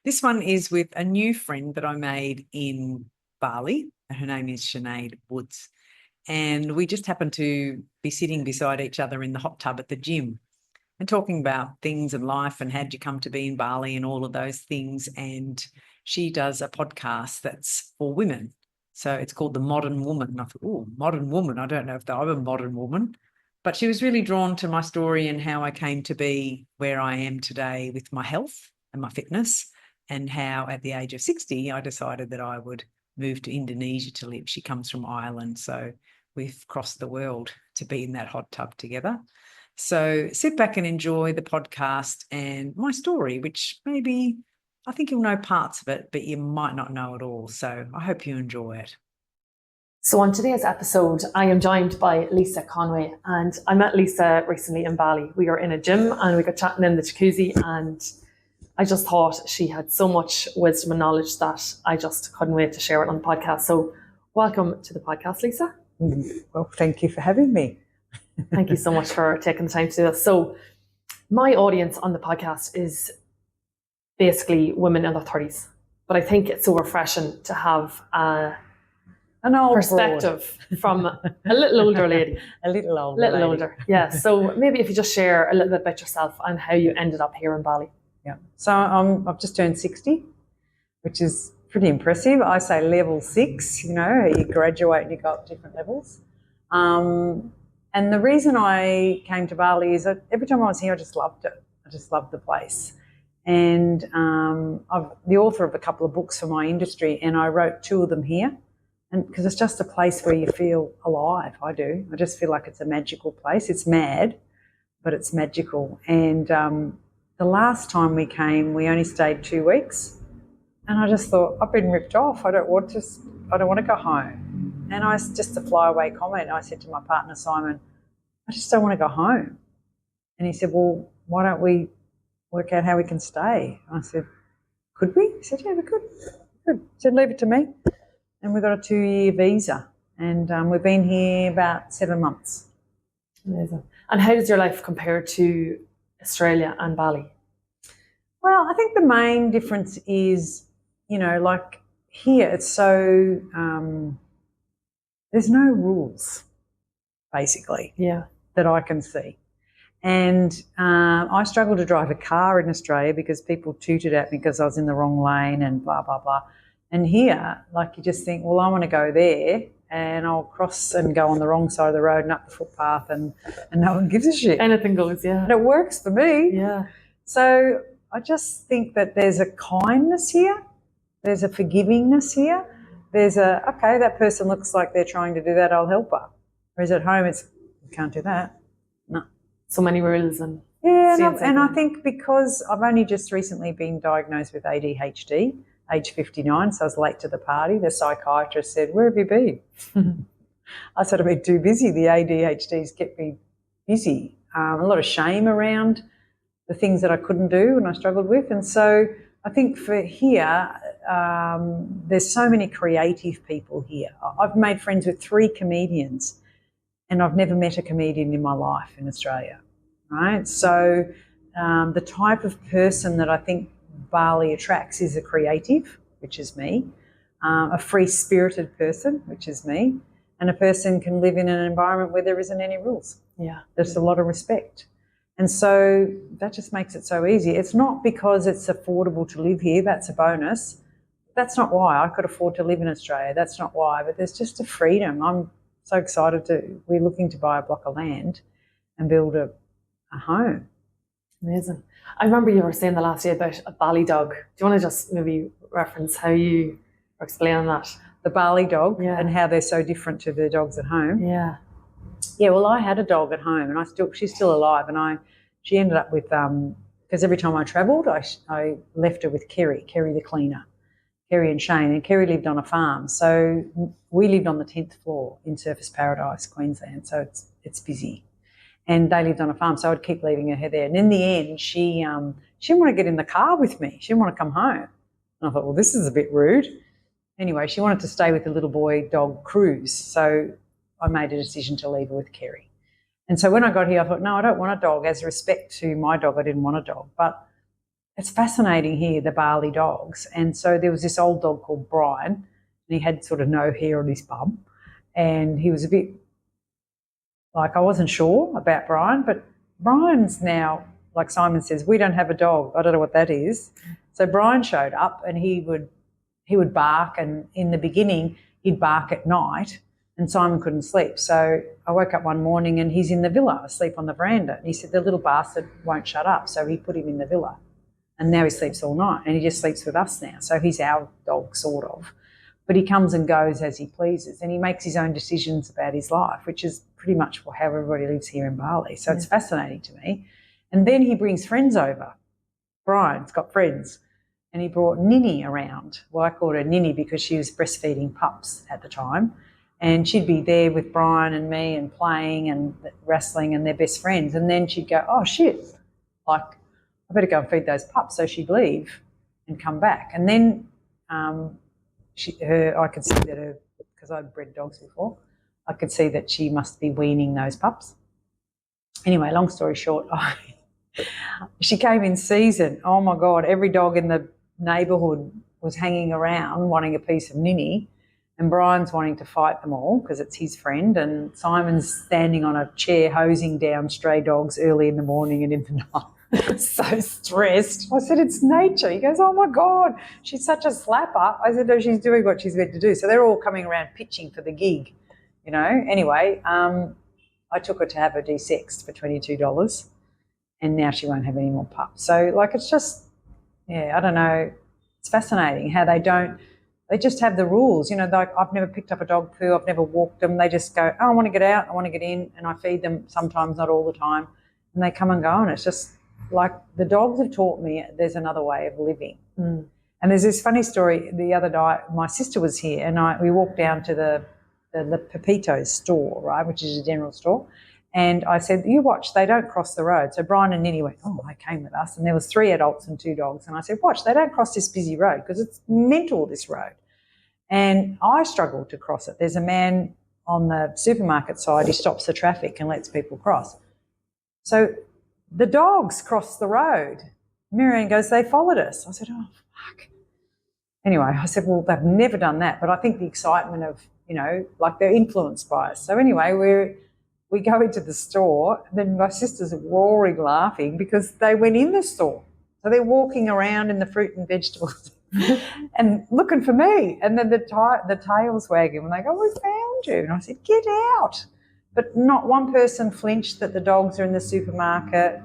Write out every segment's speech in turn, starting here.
This one is with a new friend that I made in Bali. Her name is Sinead Woods. And we just happened to be sitting beside each other in the hot tub at the gym and talking about things and life and how'd you come to be in Bali and all of those things. And she does a podcast that's for women. So it's called The Modern Woman. And I thought, oh, modern woman. I don't know if I'm a modern woman. But she was really drawn to my story and how I came to be where I am today with my health and my fitness, and how at the age of 60, I decided that I would move to Indonesia to live. She comes from Ireland, so we've crossed the world to be in that hot tub together. So sit back and enjoy the podcast and my story, which maybe I think you'll know parts of it, but you might not know it all. So I hope you enjoy it. So on today's episode, I am joined by Lisa Conway, and I met Lisa recently in Bali. We were in a gym and we got chatting in the jacuzzi, and I just thought she had so much wisdom and knowledge that I just couldn't wait to share it on the podcast. So welcome to the podcast, Lisa. Well, thank you for having me. Thank you so much for taking the time to do this. So my audience on the podcast is basically women in their 30s, but I think it's so refreshing to have an old perspective from a little older lady. A little older. Yeah. So maybe if you just share a little bit about yourself and how you ended up here in Bali. Yeah. So I've just turned 60, which is pretty impressive. I say level 6, you graduate and you go up different levels. And the reason I came to Bali is that every time I was here, I just loved it. I just loved the place. And I'm the author of a couple of books for my industry, and I wrote 2 of them here. And because it's just a place where you feel alive. I do. I just feel like it's a magical place. It's mad, but it's magical. And the last time we came, we only stayed 2 weeks, and I just thought, I've been ripped off. I don't want to go home. And I just a flyaway comment. I said to my partner Simon, I just don't want to go home. And he said, well, why don't we work out how we can stay? I said, could we? He said, yeah, we could. Good. He said, leave it to me. And we've got a 2-year visa, and we've been here about 7 months. Amazing. And how does your life compare to Australia and Bali? Well, I think the main difference is, like here it's so, there's no rules, basically, that I can see. And I struggled to drive a car in Australia because people tooted at me because I was in the wrong lane and blah, blah, blah. And here, like, you just think, well, I want to go there, and I'll cross and go on the wrong side of the road and up the footpath, and no one gives a shit. Anything goes, yeah. And it works for me. Yeah. So I just think that there's a kindness here. There's a forgivingness here. There's okay, that person looks like they're trying to do that, I'll help her. Whereas at home, it's, you can't do that. No. So many rules. And I think because I've only just recently been diagnosed with ADHD, age 59, so I was late to the party. The psychiatrist said, where have you been? I said, I've been too busy. The ADHD's kept me busy. A lot of shame around the things that I couldn't do and I struggled with. And so I think for here, there's so many creative people here. I've made friends with 3 comedians, and I've never met a comedian in my life in Australia, right? So the type of person that I think Bali attracts is a creative, which is me, a free-spirited person, which is me, and a person can live in an environment where there isn't any rules. Yeah. There's a lot of respect. And so that just makes it so easy. It's not because it's affordable to live here, that's a bonus. That's not why I could afford to live in Australia. That's not why, but there's just a freedom. I'm so excited we're looking to buy a block of land and build a home. Amazing. I remember you were saying the last day about a Bali dog. Do you want to just maybe reference how you were explaining that? The Bali dog, and how they're so different to the dogs at home. Yeah. Yeah, well, I had a dog at home, and she's still alive, and she ended up with, because every time I travelled, I left her with Kerry the cleaner, Kerry and Shane, and Kerry lived on a farm. So we lived on the 10th floor in Surfers Paradise, Queensland, so it's busy. And they lived on a farm, so I'd keep leaving her there. And in the end, she didn't want to get in the car with me. She didn't want to come home. And I thought, well, this is a bit rude. Anyway, she wanted to stay with the little boy dog, Cruz. So I made a decision to leave her with Kerry. And so when I got here, I thought, no, I don't want a dog. As respect to my dog, I didn't want a dog. But it's fascinating here, the Bali dogs. And so there was this old dog called Brian, and he had sort of no hair on his bum. And he was a bit like, I wasn't sure about Brian, but Brian's now, like Simon says, we don't have a dog. I don't know what that is. So Brian showed up, and he would bark, and in the beginning he'd bark at night, and Simon couldn't sleep. So I woke up one morning and he's in the villa, asleep on the veranda. And he said, the little bastard won't shut up. So he put him in the villa. And now he sleeps all night, and he just sleeps with us now. So he's our dog, sort of. But he comes and goes as he pleases, and he makes his own decisions about his life, which is pretty much how everybody lives here in Bali. So it's fascinating to me. And then he brings friends over. Brian's got friends. And he brought Ninny around. Well, I called her Ninny because she was breastfeeding pups at the time. And she'd be there with Brian and me and playing and wrestling, and they're best friends. And then she'd go, oh, shit, like, I better go and feed those pups. So she'd leave and come back. And then I could see that because I'd bred dogs before, I could see that she must be weaning those pups. Anyway, long story short, she came in season. Oh, my God, every dog in the neighbourhood was hanging around wanting a piece of Ninny, and Brian's wanting to fight them all because it's his friend, and Simon's standing on a chair hosing down stray dogs early in the morning and in the night. So stressed. I said, it's nature. He goes, oh, my God, she's such a slapper. I said, no, she's doing what she's meant to do. So they're all coming around pitching for the gig, you know. Anyway, I took her to have her de-sexed for $22, and now she won't have any more pups. So, like, it's just, yeah, I don't know. It's fascinating how they just have the rules. You know, like, I've never picked up a dog poo. I've never walked them. They just go, oh, I want to get out. I want to get in. And I feed them sometimes, not all the time. And they come and go. And it's just like the dogs have taught me there's another way of living. Mm. And there's this funny story. The other night, my sister was here, and we walked down to the Pepito's store, right, which is a general store. And I said, you watch, they don't cross the road. So Brian and Ninny went, oh, they came with us. And there was 3 adults and 2 dogs. And I said, watch, they don't cross this busy road because it's mental, this road. And I struggled to cross it. There's a man on the supermarket side, he stops the traffic and lets people cross. So the dogs crossed the road. Miriam goes, they followed us. I said, oh, fuck. Anyway, I said, well, they've never done that. But I think the excitement of, you know, like they're influenced by us. So anyway, we go into the store, and then my sister's roaring laughing because they went in the store. So they're walking around in the fruit and vegetables and looking for me. And then the tail's wagging, and they go, we found you. And I said, get out. But not one person flinched that the dogs are in the supermarket.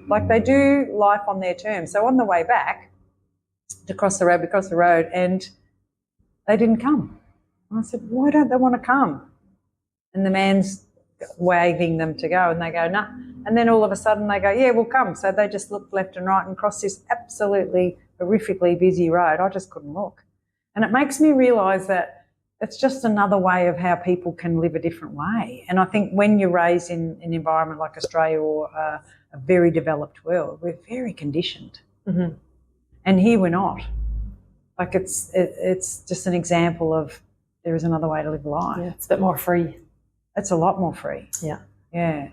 Like, they do life on their terms. So on the way back to cross the road, we crossed the road, and they didn't come. And I said, why don't they want to come? And the man's waving them to go, and they go, nah. And then all of a sudden they go, yeah, we'll come. So they just looked left and right and crossed this absolutely horrifically busy road. I just couldn't look. And it makes me realise that it's just another way of how people can live a different way. And I think when you're raised in an environment like Australia or a very developed world, we're very conditioned. Mm-hmm. And here we're not. Like, it's just an example of there is another way to live life. Yeah, it's a bit more free. It's a lot more free. Yeah. Yeah.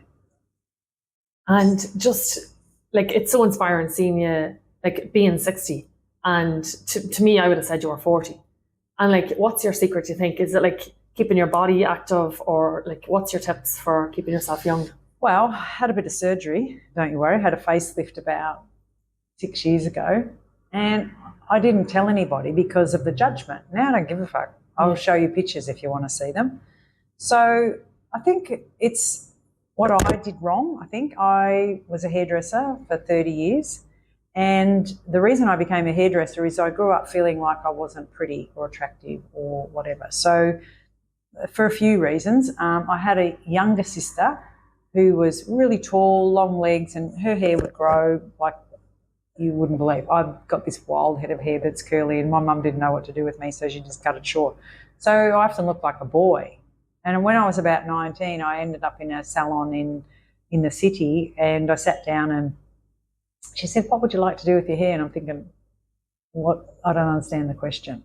And just, like, it's so inspiring seeing you, like, being 60. And to me, I would have said you were 40. And, like, what's your secret, do you think? Is it, like, keeping your body active, or, like, what's your tips for keeping yourself young? Well, I had a bit of surgery, don't you worry. I had a facelift about 6 years ago, and I didn't tell anybody because of the judgment. Now I don't give a fuck. I'll show you pictures if you want to see them. So I think it's what I did wrong. I think I was a hairdresser for 30 years. And the reason I became a hairdresser is I grew up feeling like I wasn't pretty or attractive or whatever. So for a few reasons, I had a younger sister who was really tall, long legs, and her hair would grow like you wouldn't believe. I've got this wild head of hair that's curly, and my mum didn't know what to do with me, so she just cut it short. So I often looked like a boy. And when I was about 19, I ended up in a salon in the city, and I sat down and she said, what would you like to do with your hair? And I'm thinking, what? I don't understand the question.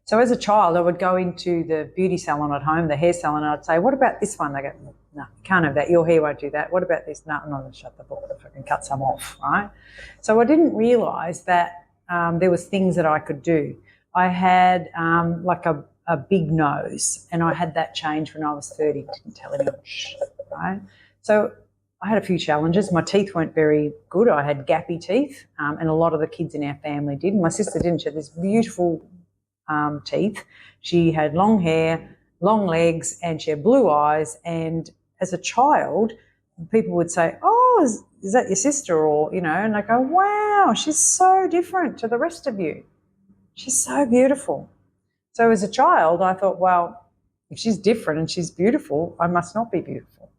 So as a child, I would go into the beauty salon at home, the hair salon, and I'd say, what about this one? They go, no, you can't have that. Your hair won't do that. What about this? No, I'm not going to shut the book if I can cut some off, right? So I didn't realise that there was things that I could do. I had like a big nose, and I had that change when I was 30. Didn't tell anyone, right? So I had a few challenges. My teeth weren't very good. I had gappy teeth, and a lot of the kids in our family did. My sister didn't. She had this beautiful teeth. She had long hair, long legs, and she had blue eyes. And as a child, people would say, oh, is that your sister? Or, you know, and I go, wow, she's so different to the rest of you. She's so beautiful. So as a child, I thought, well, if she's different and she's beautiful, I must not be beautiful.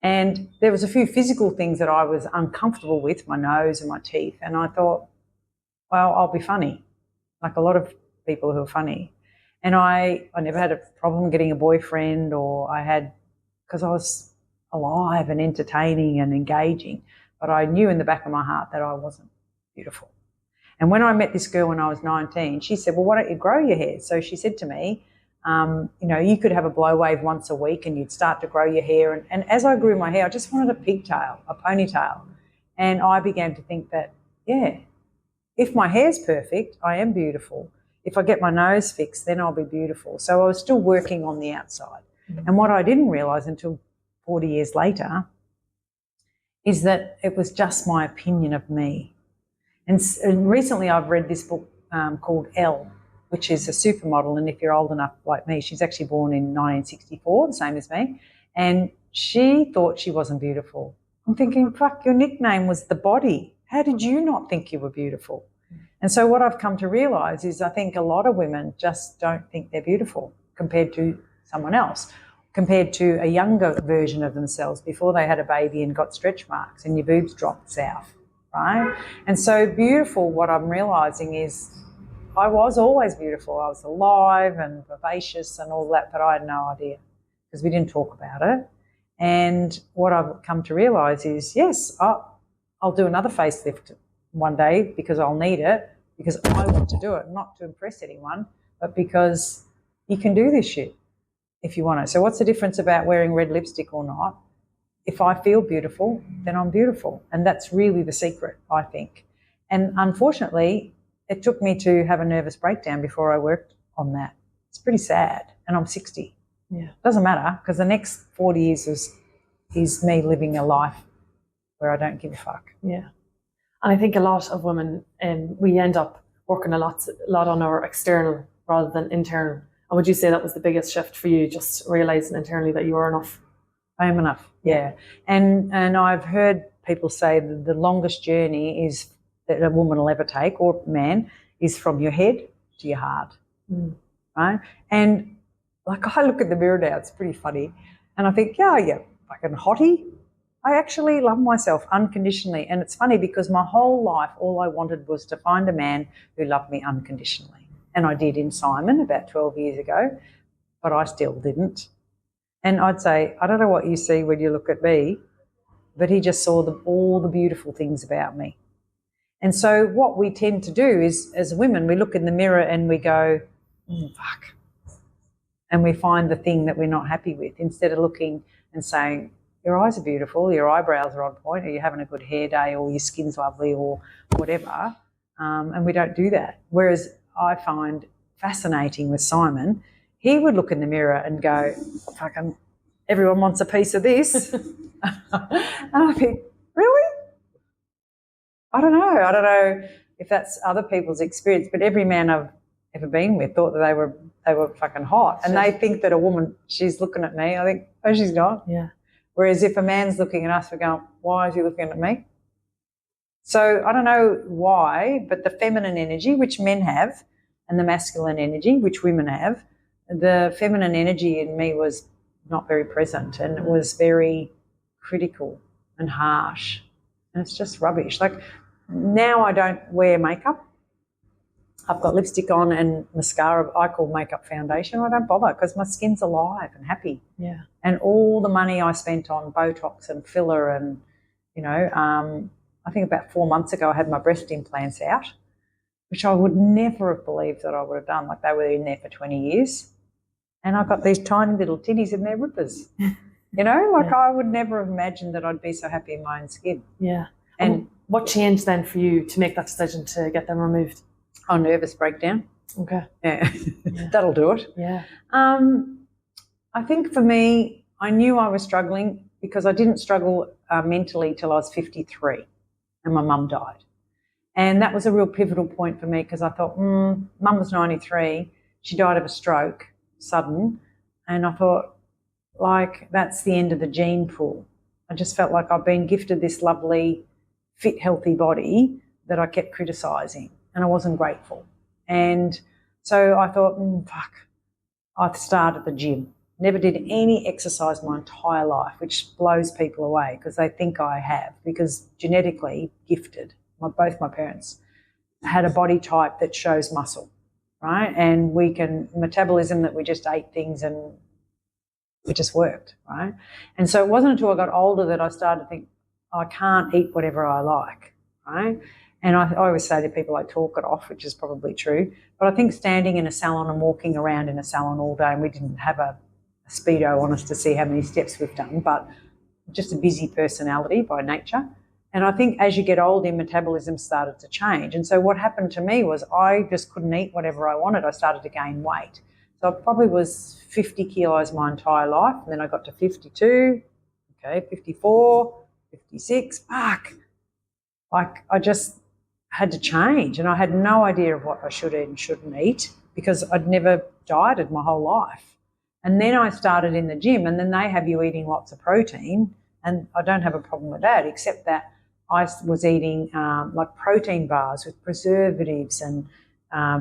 And there was a few physical things that I was uncomfortable with, my nose and my teeth. And I thought, well, I'll be funny, like a lot of people who are funny. And I never had a problem getting a boyfriend, or because I was alive and entertaining and engaging, but I knew in the back of my heart that I wasn't beautiful. And when I met this girl when I was 19, she said, well, why don't you grow your hair? So she said to me, you know, you could have a blow wave once a week and you'd start to grow your hair. And as I grew my hair, I just wanted a pigtail, a ponytail. And I began to think that, yeah, if my hair's perfect, I am beautiful. If I get my nose fixed, then I'll be beautiful. So I was still working on the outside. Mm-hmm. And what I didn't realise until 40 years later is that it was just my opinion of me. And recently I've read this book called Elle, which is a supermodel. And if you're old enough like me, she's actually born in 1964, the same as me. And she thought she wasn't beautiful. I'm thinking, fuck, your nickname was the body. How did you not think you were beautiful? And so what I've come to realise is I think a lot of women just don't think they're beautiful compared to someone else, compared to a younger version of themselves before they had a baby and got stretch marks and your boobs dropped south, right? And so beautiful, what I'm realising is I was always beautiful. I was alive and vivacious and all that, but I had no idea because we didn't talk about it. And what I've come to realise is, yes, I'll do another facelift one day because I'll need it, because I want to do it, not to impress anyone, but because you can do this shit if you want to. So what's the difference about wearing red lipstick or not? If I feel beautiful, then I'm beautiful. And that's really the secret, I think. And unfortunately, it took me to have a nervous breakdown before I worked on that. It's pretty sad. And I'm 60. Yeah. Doesn't matter, because the next 40 years is me living a life where I don't give a fuck. Yeah. And I think a lot of women, we end up working a lot on our external rather than internal. And would you say that was the biggest shift for you, just realising internally that you are enough? I am enough, yeah. And I've heard people say that the longest journey is that a woman will ever take, or man, is from your head to your heart, right? And like I look in the mirror now, it's pretty funny, and I think, yeah, fucking hottie. I actually love myself unconditionally. And it's funny because my whole life, all I wanted was to find a man who loved me unconditionally. And I did in Simon about 12 years ago, but I still didn't. And I'd say, I don't know what you see when you look at me, but he just saw all the beautiful things about me. And so what we tend to do is, as women, we look in the mirror and we go, fuck. And we find the thing that we're not happy with, instead of looking and saying, your eyes are beautiful, your eyebrows are on point, or you're having a good hair day, or your skin's lovely, or whatever. And we don't do that. Whereas I find fascinating with Simon, he would look in the mirror and go, fucking, everyone wants a piece of this. And I think, really? I don't know if that's other people's experience, but every man I've ever been with thought that they were fucking hot. And they think that a woman, she's looking at me. I think, oh, she's not. Yeah. Whereas if a man's looking at us, we're going, why is he looking at me? So I don't know why, but the feminine energy, which men have, and the masculine energy, which women have, the feminine energy in me was not very present, and it was very critical and harsh. And it's just rubbish. Like now I don't wear makeup. I've got lipstick on and mascara. I call makeup foundation. I don't bother because my skin's alive and happy. Yeah. And all the money I spent on Botox and filler and, I think about 4 months ago I had my breast implants out. which I would never have believed that I would have done. Like, they were in there for 20 years. And I got these tiny little titties and they're rippers. You know, like I would never have imagined that I'd be so happy in my own skin. Yeah. And what changed then for you to make that decision to get them removed? Oh, nervous breakdown. Okay. Yeah. That'll do it. Yeah. I think for me, I knew I was struggling because I didn't struggle mentally till I was 53 and my mum died. And that was a real pivotal point for me because I thought, mum was 93. She died of a stroke, sudden. And I thought, like, that's the end of the gene pool. I just felt like I've been gifted this lovely, fit, healthy body that I kept criticising, and I wasn't grateful. And so I thought, fuck, I started the gym. Never did any exercise my entire life, which blows people away because they think I have, because genetically gifted. Both my parents had a body type that shows muscle, right? And metabolism that we just ate things and it just worked, right? And so it wasn't until I got older that I started to think, I can't eat whatever I like, right? And I always say to people, I talk it off, which is probably true. But I think standing in a salon and walking around in a salon all day, and we didn't have a Speedo on us to see how many steps we've done, but just a busy personality by nature. And I think as you get older, metabolism started to change. And so what happened to me was I just couldn't eat whatever I wanted. I started to gain weight. So I probably was 50 kilos my entire life. And then I got to 52, 54, 56. Fuck. Like, I just had to change. And I had no idea of what I should eat and shouldn't eat because I'd never dieted my whole life. And then I started in the gym, and then they have you eating lots of protein. And I don't have a problem with that, except that I was eating like protein bars with preservatives and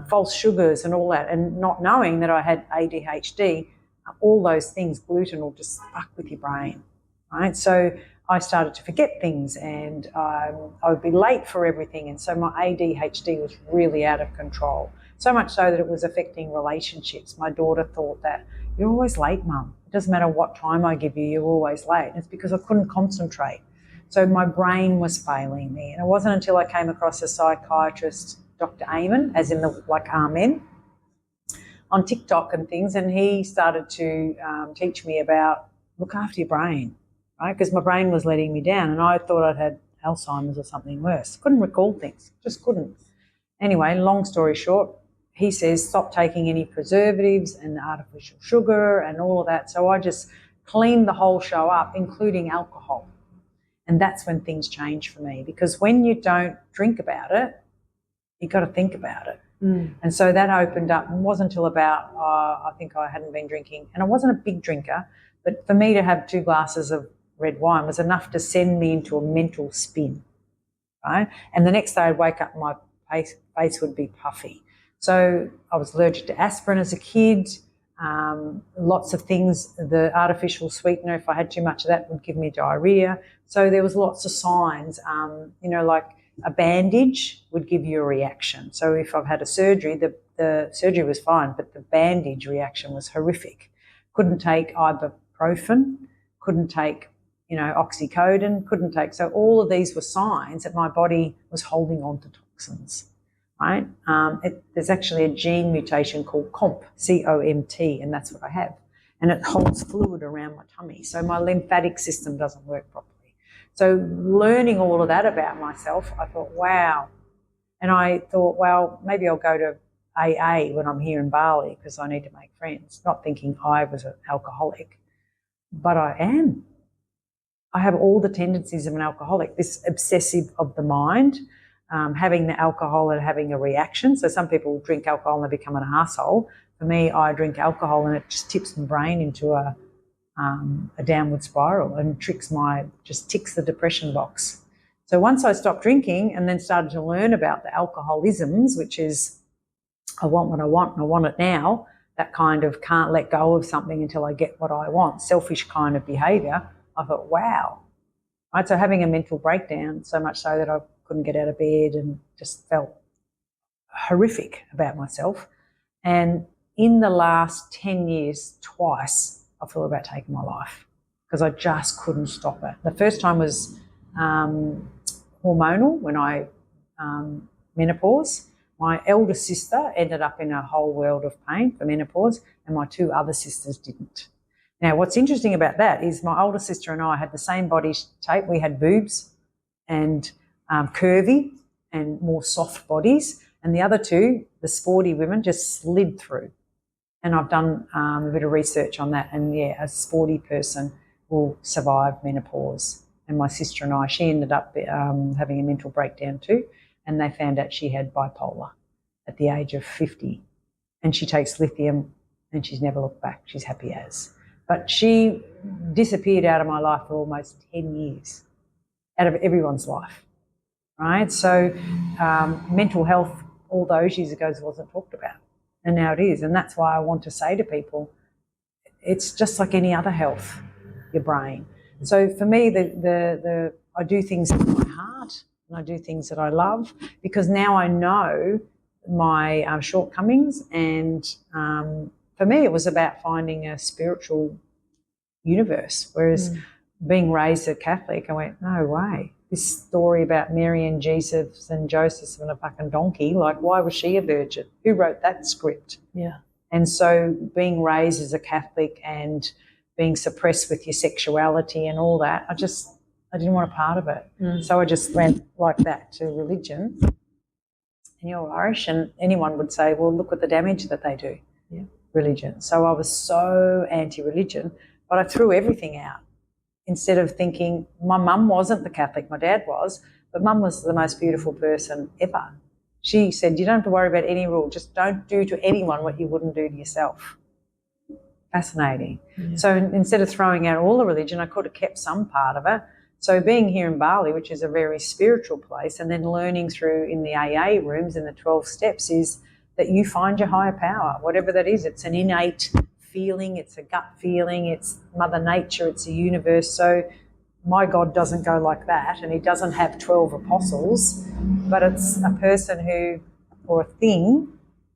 false sugars and all that, and not knowing that I had ADHD, all those things, gluten will just fuck with your brain, right? So I started to forget things, and I would be late for everything, and so my ADHD was really out of control, so much so that it was affecting relationships. My daughter thought that, you're always late, Mum. It doesn't matter what time I give you, you're always late. And it's because I couldn't concentrate. So my brain was failing me. And it wasn't until I came across a psychiatrist, Dr. Amen, as in the like Amen, on TikTok and things, and he started to teach me about look after your brain, right? Because my brain was letting me down, and I thought I'd had Alzheimer's or something worse. Couldn't recall things, just couldn't. Anyway, long story short, he says stop taking any preservatives and artificial sugar and all of that. So I just cleaned the whole show up, including alcohol. And that's when things change for me, because when you don't drink about it, you've got to think about it. And so that opened up, and wasn't until about, I think I hadn't been drinking, and I wasn't a big drinker, but for me to have 2 glasses of red wine was enough to send me into a mental spin, right? And the next day I'd wake up and my face would be puffy. So I was allergic to aspirin as a kid. Lots of things, the artificial sweetener, if I had too much of that, would give me diarrhea. So there was lots of signs, like a bandage would give you a reaction. So if I've had a surgery, the surgery was fine, but the bandage reaction was horrific. Couldn't take ibuprofen, couldn't take, oxycodone, couldn't take. So all of these were signs that my body was holding on to toxins. Right? There's actually a gene mutation called COMT, C-O-M-T, and that's what I have. And it holds fluid around my tummy. So my lymphatic system doesn't work properly. So learning all of that about myself, I thought, wow. And I thought, well, maybe I'll go to AA when I'm here in Bali because I need to make friends, not thinking I was an alcoholic. But I am. I have all the tendencies of an alcoholic, this obsessive of the mind, having the alcohol and having a reaction. So some people drink alcohol and they become an arsehole. For me, I drink alcohol and it just tips my brain into a downward spiral and ticks the depression box. So once I stopped drinking and then started to learn about the alcoholisms, which is I want what I want and I want it now, that kind of can't let go of something until I get what I want, selfish kind of behaviour, I thought, wow. Right, so having a mental breakdown, so much so that I couldn't get out of bed and just felt horrific about myself. And in the last 10 years, twice, I thought about taking my life because I just couldn't stop it. The first time was hormonal when I menopause, my elder sister ended up in a whole world of pain for menopause, and my 2 other sisters didn't. Now, what's interesting about that is my older sister and I had the same body shape. We had boobs and curvy and more soft bodies, and the other 2, the sporty women, just slid through. And I've done a bit of research on that, and yeah, a sporty person will survive menopause. And my sister and I, she ended up having a mental breakdown too, and they found out she had bipolar at the age of 50. And she takes lithium and she's never looked back. She's happy as. But she disappeared out of my life for almost 10 years, out of everyone's life, right? So mental health all those years ago wasn't talked about, and now it is. And that's why I want to say to people, it's just like any other health, your brain. So for me, I do things with my heart, and I do things that I love, because now I know my shortcomings. And for me, it was about finding a spiritual universe. Whereas being raised a Catholic, I went, no way. This story about Mary and Jesus and Joseph and a fucking donkey, like, why was she a virgin? Who wrote that script? Yeah. And so being raised as a Catholic and being suppressed with your sexuality and all that, I didn't want a part of it. So I just went like that to religion. And you're Irish, and anyone would say, well, look at the damage that they do, religion. So I was so anti-religion, but I threw everything out. Instead of thinking, my mum wasn't the Catholic, my dad was, but mum was the most beautiful person ever. She said, you don't have to worry about any rule, just don't do to anyone what you wouldn't do to yourself. Fascinating. Yeah. So instead of throwing out all the religion, I could have kept some part of it. So being here in Bali, which is a very spiritual place, and then learning through in the AA rooms in the 12 steps, is that you find your higher power, whatever that is. It's an innate feeling, it's a gut feeling, it's Mother Nature, it's the universe. So my God doesn't go like that, and he doesn't have 12 apostles, but it's a person who, or a thing,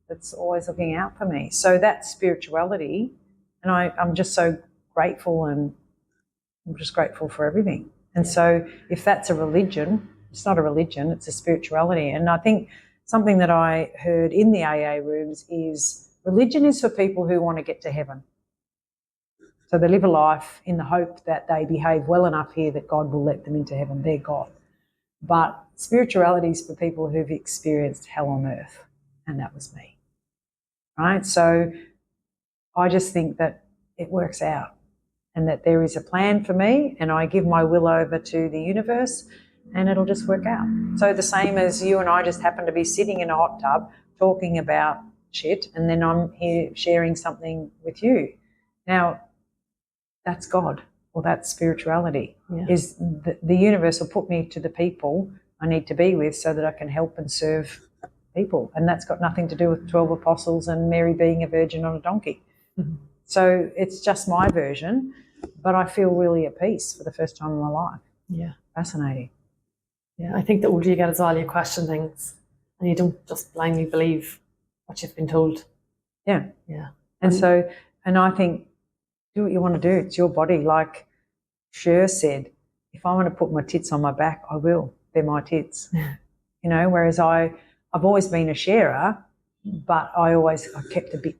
that's always looking out for me. So that's spirituality, and I'm just so grateful, and I'm just grateful for everything. And so if that's a religion, it's not a religion, it's a spirituality. And I think something that I heard in the AA rooms is religion is for people who want to get to heaven. So they live a life in the hope that they behave well enough here that God will let them into heaven. They're God. But spirituality is for people who've experienced hell on earth, and that was me. Right? So I just think that it works out, and that there is a plan for me, and I give my will over to the universe, and it'll just work out. So the same as you and I just happen to be sitting in a hot tub talking about shit, and then I'm here sharing something with you. Now, that's God, or that's spirituality. Is the universe will put me to the people I need to be with so that I can help and serve people. And that's got nothing to do with 12 apostles and Mary being a virgin on a donkey. Mm-hmm. So it's just my version, but I feel really at peace for the first time in my life. Yeah. Fascinating. Yeah, I think the older you get as well, you question things and you don't just blindly believe what you've been told. Yeah. Yeah. And I think, do what you want to do. It's your body. Like Cher said, if I want to put my tits on my back, I will. They're my tits. You know, whereas I've always been a sharer, but I kept a bit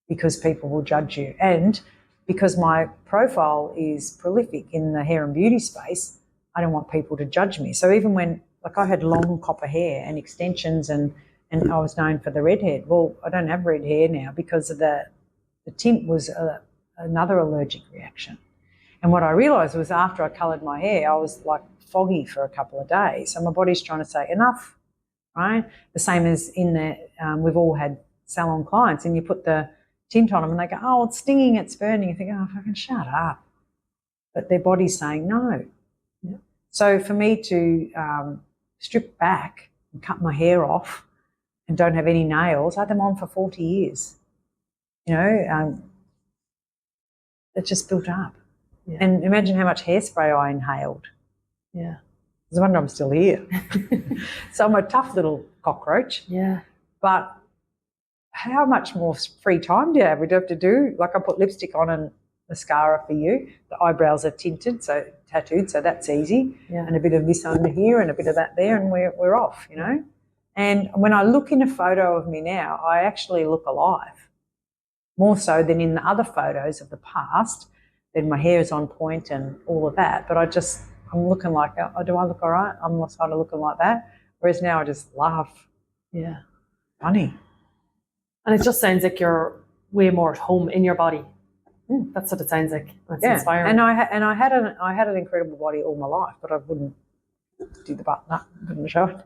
because people will judge you. And because my profile is prolific in the hair and beauty space, I don't want people to judge me. So even when, like, I had long copper hair and extensions and I was known for the red hair. Well, I don't have red hair now because of the tint was another allergic reaction. And what I realised was after I coloured my hair, I was like foggy for a couple of days. So my body's trying to say, enough, right? The same as in we've all had salon clients and you put the tint on them and they go, oh, it's stinging, it's burning. You think, oh, fucking shut up. But their body's saying no. Yeah. So for me to strip back and cut my hair off and don't have any nails, I had them on for 40 years. You know, it just built up. Yeah. And imagine how much hairspray I inhaled. Yeah. No wonder I'm still here. So I'm a tough little cockroach. Yeah. But how much more free time do you have? We do have to do, like I put lipstick on and mascara for you. The eyebrows are tinted, so tattooed, so that's easy. Yeah. And a bit of this under here and a bit of that there and we're off, you know. And when I look in a photo of me now, I actually look alive, more so than in the other photos of the past. Then my hair is on point and all of that. But I'm looking like, oh, do I look all right? I'm not sort of looking like that. Whereas now I just laugh. Yeah. Funny. And it just sounds like you're way more at home in your body. That's what it sounds like. It's inspiring. And I had an incredible body all my life, but I wouldn't do the button up, wouldn't show it.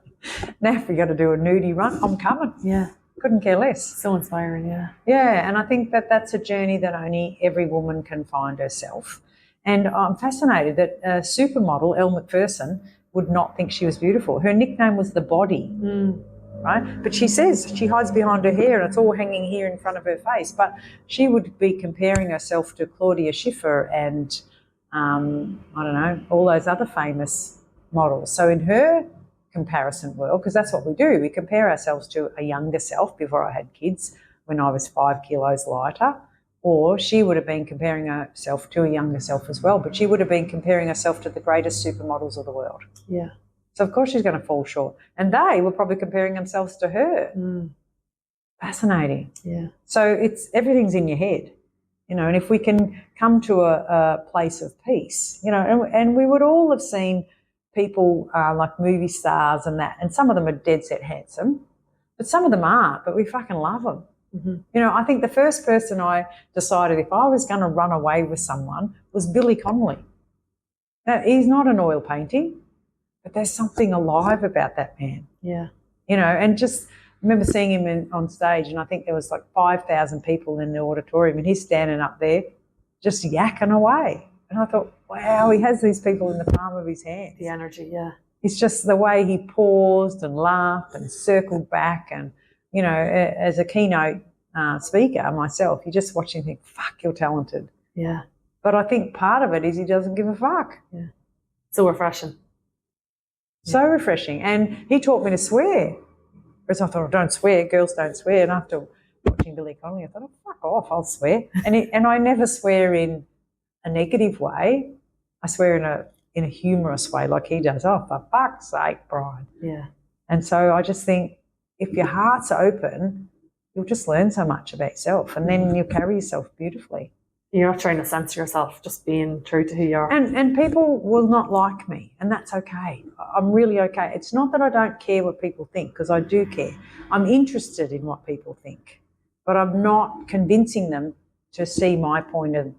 Now if we got to do a nudie run, I'm coming. Yeah. Couldn't care less. So inspiring, yeah. Yeah, and I think that that's a journey that only every woman can find herself. And I'm fascinated that a supermodel, Elle Macpherson, would not think she was beautiful. Her nickname was the Body, right? But she says she hides behind her hair and it's all hanging here in front of her face. But she would be comparing herself to Claudia Schiffer and, I don't know, all those other famous models. So in her comparison world, because that's what we do, we compare ourselves to a younger self before I had kids when I was 5 kilos lighter, or she would have been comparing herself to a younger self as well, but she would have been comparing herself to the greatest supermodels of the world. Yeah. So of course she's going to fall short. And they were probably comparing themselves to her. Fascinating. Yeah. So everything's in your head, and if we can come to a place of peace, and we would all have seen people like movie stars and that, and some of them are dead set handsome, but some of them aren't, but we fucking love them. I think the first person I decided if I was going to run away with someone was Billy Connolly. Now, he's not an oil painting, but there's something alive about that man. Yeah. And just remember seeing him on stage, and I think there was like 5,000 people in the auditorium, and he's standing up there just yakking away. And I thought, wow, he has these people in the palm of his hand. The energy, yeah. It's just the way he paused and laughed and circled back. And, as a keynote speaker myself, you just watch him think, fuck, you're talented. Yeah. But I think part of it is he doesn't give a fuck. Yeah. So refreshing. So refreshing. And he taught me to swear. Whereas I thought, don't swear, girls don't swear. And after watching Billy Connolly, I thought, oh, fuck off, I'll swear. And I never swear in a negative way. I swear in a humorous way like he does. Oh, for fuck's sake, Brian. Yeah. And so I just think if your heart's open, you'll just learn so much about yourself, and then you'll carry yourself beautifully. You're not trying to censor yourself, just being true to who you are. And people will not like me, and that's okay. I'm really okay. It's not that I don't care what people think, because I do care. I'm interested in what people think, but I'm not convincing them to see my point of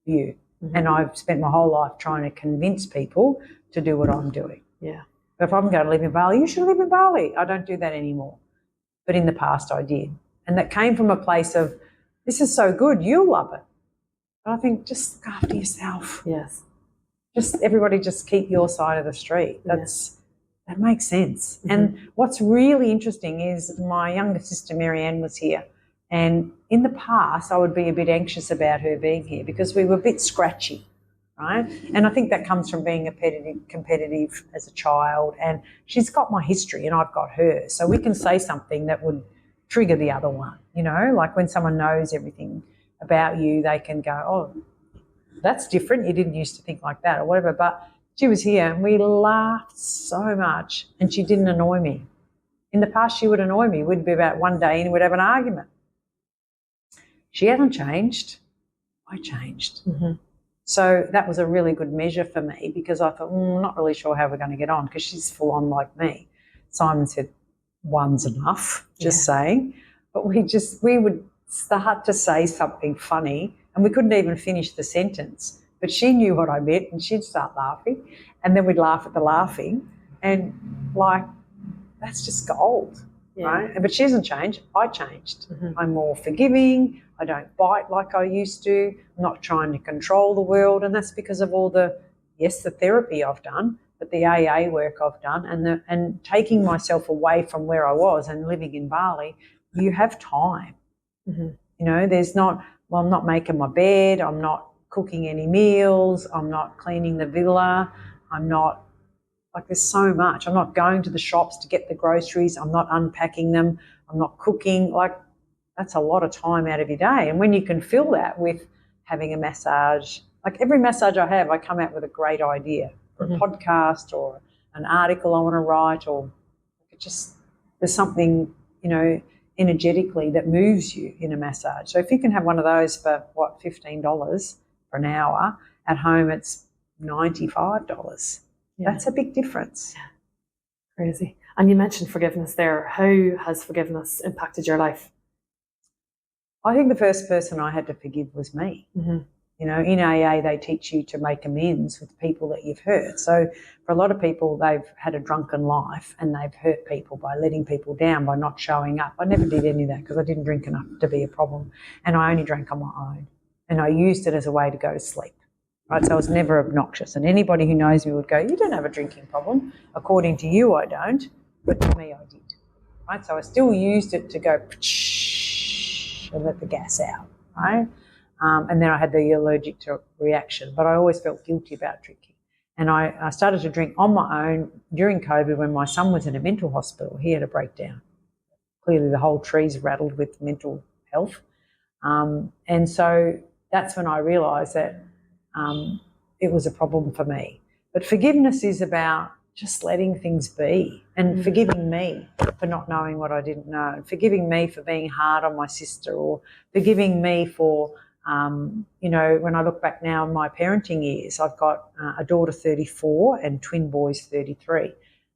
view. And I've spent my whole life trying to convince people to do what I'm doing. Yeah. But if I'm going to live in Bali, you should live in Bali. I don't do that anymore. But in the past I did. And that came from a place of, this is so good, you'll love it. But I think just look after yourself. Yes. Everybody just keep your side of the street. That makes sense. And what's really interesting is my younger sister Marianne was here. And in the past, I would be a bit anxious about her being here because we were a bit scratchy, right? And I think that comes from being competitive as a child. And she's got my history and I've got her. So we can say something that would trigger the other one, like when someone knows everything about you, they can go, oh, that's different. You didn't used to think like that or whatever. But she was here and we laughed so much and she didn't annoy me. In the past, she would annoy me. We'd be about one day and we'd have an argument. She hasn't changed. I changed. So that was a really good measure for me because I thought, I'm not really sure how we're going to get on because she's full on like me. Simon said, one's enough, just saying. But we would start to say something funny and we couldn't even finish the sentence. But she knew what I meant and she'd start laughing and then we'd laugh at the laughing and that's just gold. Yeah. Right? But she hasn't changed. I changed. I'm more forgiving. I don't bite like I used to. I'm not trying to control the world. And that's because of all the therapy I've done, but the AA work I've done and taking myself away from where I was and living in Bali, you have time. There's not, I'm not making my bed. I'm not cooking any meals. I'm not cleaning the villa. I'm not, there's so much. I'm not going to the shops to get the groceries. I'm not unpacking them. I'm not cooking. That's a lot of time out of your day. And when you can fill that with having a massage, every massage I have, I come out with a great idea for a podcast or an article I want to write or just There's something, energetically that moves you in a massage. So if you can have one of those for, $15 for an hour, at home it's $95. Yeah. That's a big difference. Crazy. And you mentioned forgiveness there. How has forgiveness impacted your life? I think the first person I had to forgive was me. Mm-hmm. In AA, they teach you to make amends with people that you've hurt. So for a lot of people, they've had a drunken life and they've hurt people by letting people down, by not showing up. I never did any of that because I didn't drink enough to be a problem, and I only drank on my own. And I used it as a way to go to sleep. Right? So I was never obnoxious. And anybody who knows me would go, you don't have a drinking problem. According to you, I don't. But to me, I did. Right? So I still used it to go and let the gas out. Right? And then I had the allergic to reaction. But I always felt guilty about drinking. And I started to drink on my own during COVID when my son was in a mental hospital. He had a breakdown. Clearly the whole tree's rattled with mental health. And so that's when I realised that it was a problem for me. But forgiveness is about just letting things be and forgiving me for not knowing what I didn't know, forgiving me for being hard on my sister, or forgiving me for, when I look back now in my parenting years, I've got a daughter 34 and twin boys 33.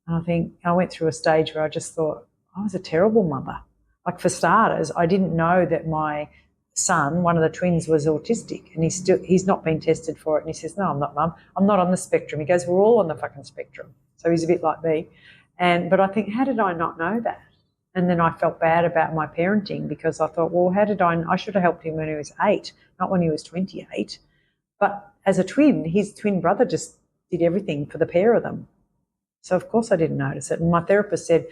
And I think I went through a stage where I just thought, I was a terrible mother. Like, for starters, I didn't know that my son, one of the twins, was autistic, and he's not been tested for it. And he says, no, I'm not, Mum. I'm not on the spectrum. He goes, we're all on the fucking spectrum. So he's a bit like me. But I think, how did I not know that? And then I felt bad about my parenting because I thought, well, I should have helped him when he was 8, not when he was 28. But as a twin, his twin brother just did everything for the pair of them. So of course I didn't notice it. And my therapist said,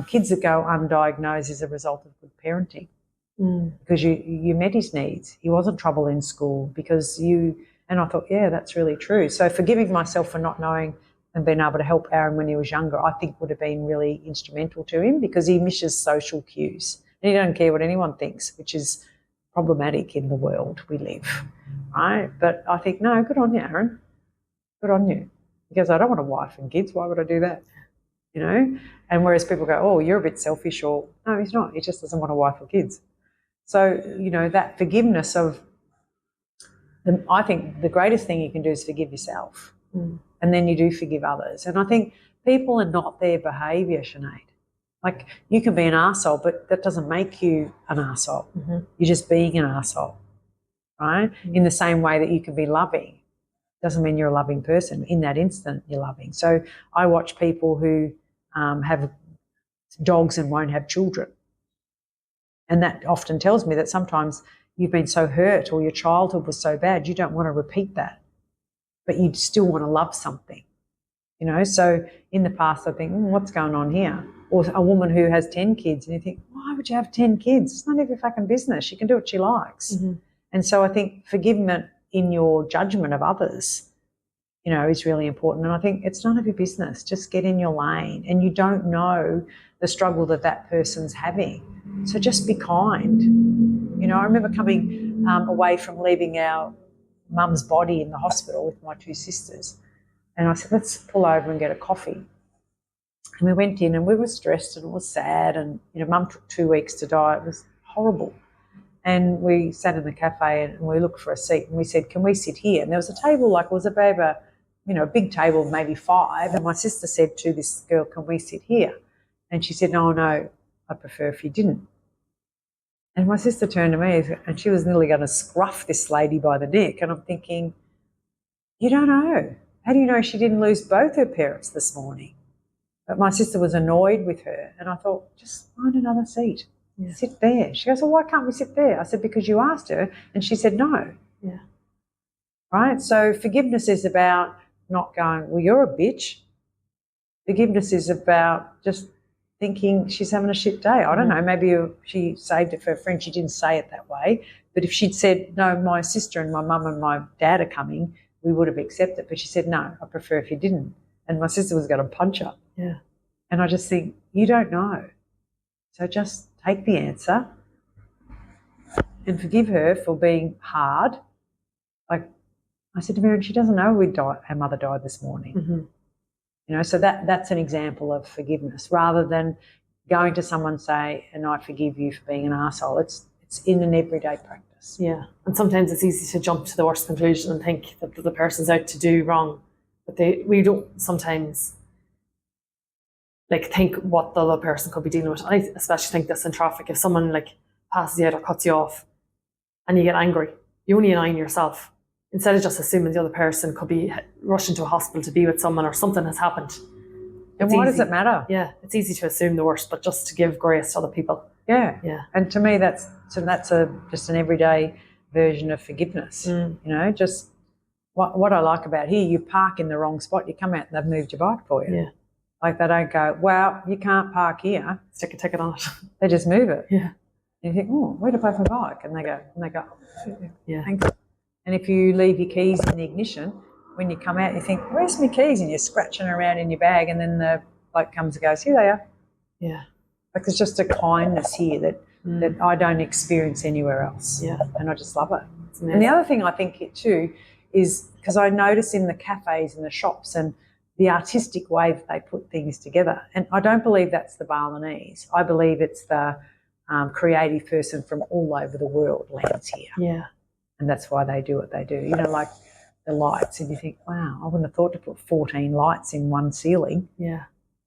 kids that go undiagnosed is a result of good parenting. Because you met his needs. He wasn't trouble in school and I thought, yeah, that's really true. So forgiving myself for not knowing and being able to help Aaron when he was younger, I think would have been really instrumental to him, because he misses social cues. And he doesn't care what anyone thinks, which is problematic in the world we live, right? But I think, no, good on you, Aaron. Good on you. Because I don't want a wife and kids. Why would I do that? And whereas people go, oh, you're a bit selfish, or no, he's not. He just doesn't want a wife or kids. So, that forgiveness I think the greatest thing you can do is forgive yourself. And then you do forgive others. And I think people are not their behaviour, Sinead. Like, you can be an arsehole, but that doesn't make you an arsehole. You're just being an arsehole, right? In the same way that you can be loving. Doesn't mean you're a loving person. In that instant, you're loving. So I watch people who have dogs and won't have children. And that often tells me that sometimes you've been so hurt, or your childhood was so bad, you don't want to repeat that, but you still want to love something, So in the past I think, what's going on here? Or a woman who has 10 kids, and you think, why would you have 10 kids? It's none of your fucking business. She can do what she likes. And so I think forgiveness in your judgment of others, is really important. And I think it's none of your business. Just get in your lane, and you don't know the struggle that person's having. So just be kind. I remember coming away from leaving our mum's body in the hospital with my 2 sisters, and I said, let's pull over and get a coffee. And we went in, and we were stressed, and it was sad, and Mum took 2 weeks to die. It was horrible. And we sat in the cafe and we looked for a seat, and we said, can we sit here? And there was a table, like it was about a big table, maybe 5. And my sister said to this girl, can we sit here? And she said, no, I prefer if you didn't. And my sister turned to me, and she was nearly going to scruff this lady by the neck. And I'm thinking, you don't know. How do you know she didn't lose both her parents this morning? But my sister was annoyed with her. And I thought, just find another seat. Yeah. Sit there. She goes, well, why can't we sit there? I said, because you asked her. And she said, no. Yeah. Right? So forgiveness is about not going, well, you're a bitch. Forgiveness is about just thinking she's having a shit day. I don't know, maybe she saved it for a friend. She didn't say it that way. But if she'd said, no, my sister and my mum and my dad are coming, we would have accepted it. But she said, no, I prefer if you didn't. And my sister was going to punch her. Yeah. And I just think, you don't know. So just take the answer and forgive her for being hard. Like I said to Mary, she doesn't know her mother died this morning. So that's an example of forgiveness, rather than going to someone say, and I forgive you for being an arsehole, it's in an everyday practice. Yeah. And sometimes it's easy to jump to the worst conclusion and think that the person's out to do wrong. But we don't sometimes like think what the other person could be dealing with. I especially think this in traffic. If someone like passes you out or cuts you off and you get angry, you only annoying yourself. Instead of just assuming the other person could be rushing to a hospital to be with someone or something has happened. And why does it matter? Yeah, it's easy to assume the worst, but just to give grace to other people. Yeah. Yeah. And to me, that's just an everyday version of forgiveness. You know, just what I like about here, you park in the wrong spot, you come out and they've moved your bike for you. Yeah. Like they don't go, well, you can't park here. Stick a ticket on it. They just move it. Yeah. And you think, oh, where to pay for a bike? And they go, yeah. Thanks. And if you leave your keys in the ignition, when you come out, you think, where's my keys? And you're scratching around in your bag, and then the bloke comes and goes, here they are. Yeah. Like there's just a kindness here that I don't experience anywhere else. Yeah. And I just love it. And the other thing I think it too is because I notice in the cafes and the shops and the artistic way that they put things together. And I don't believe that's the Balinese. I believe it's the creative person from all over the world lands here. Yeah. And that's why they do what they do. You know, like the lights, and you think, wow, I wouldn't have thought to put 14 lights in one ceiling. Yeah.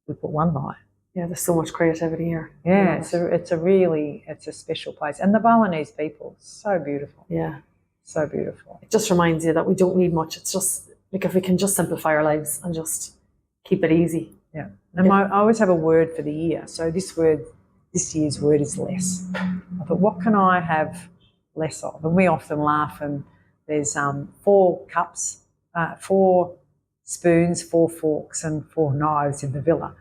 We put one light. Yeah, there's so much creativity here. Yeah, it's a special place. And the Balinese people, so beautiful. Yeah. So beautiful. It just reminds you that we don't need much. It's just like if we can just simplify our lives and just keep it easy. Yeah. And I always have a word for the year. So this year's word is less. I thought, what can I have less of? And we often laugh, and there's 4 cups, 4 spoons, 4 forks and 4 knives in the villa.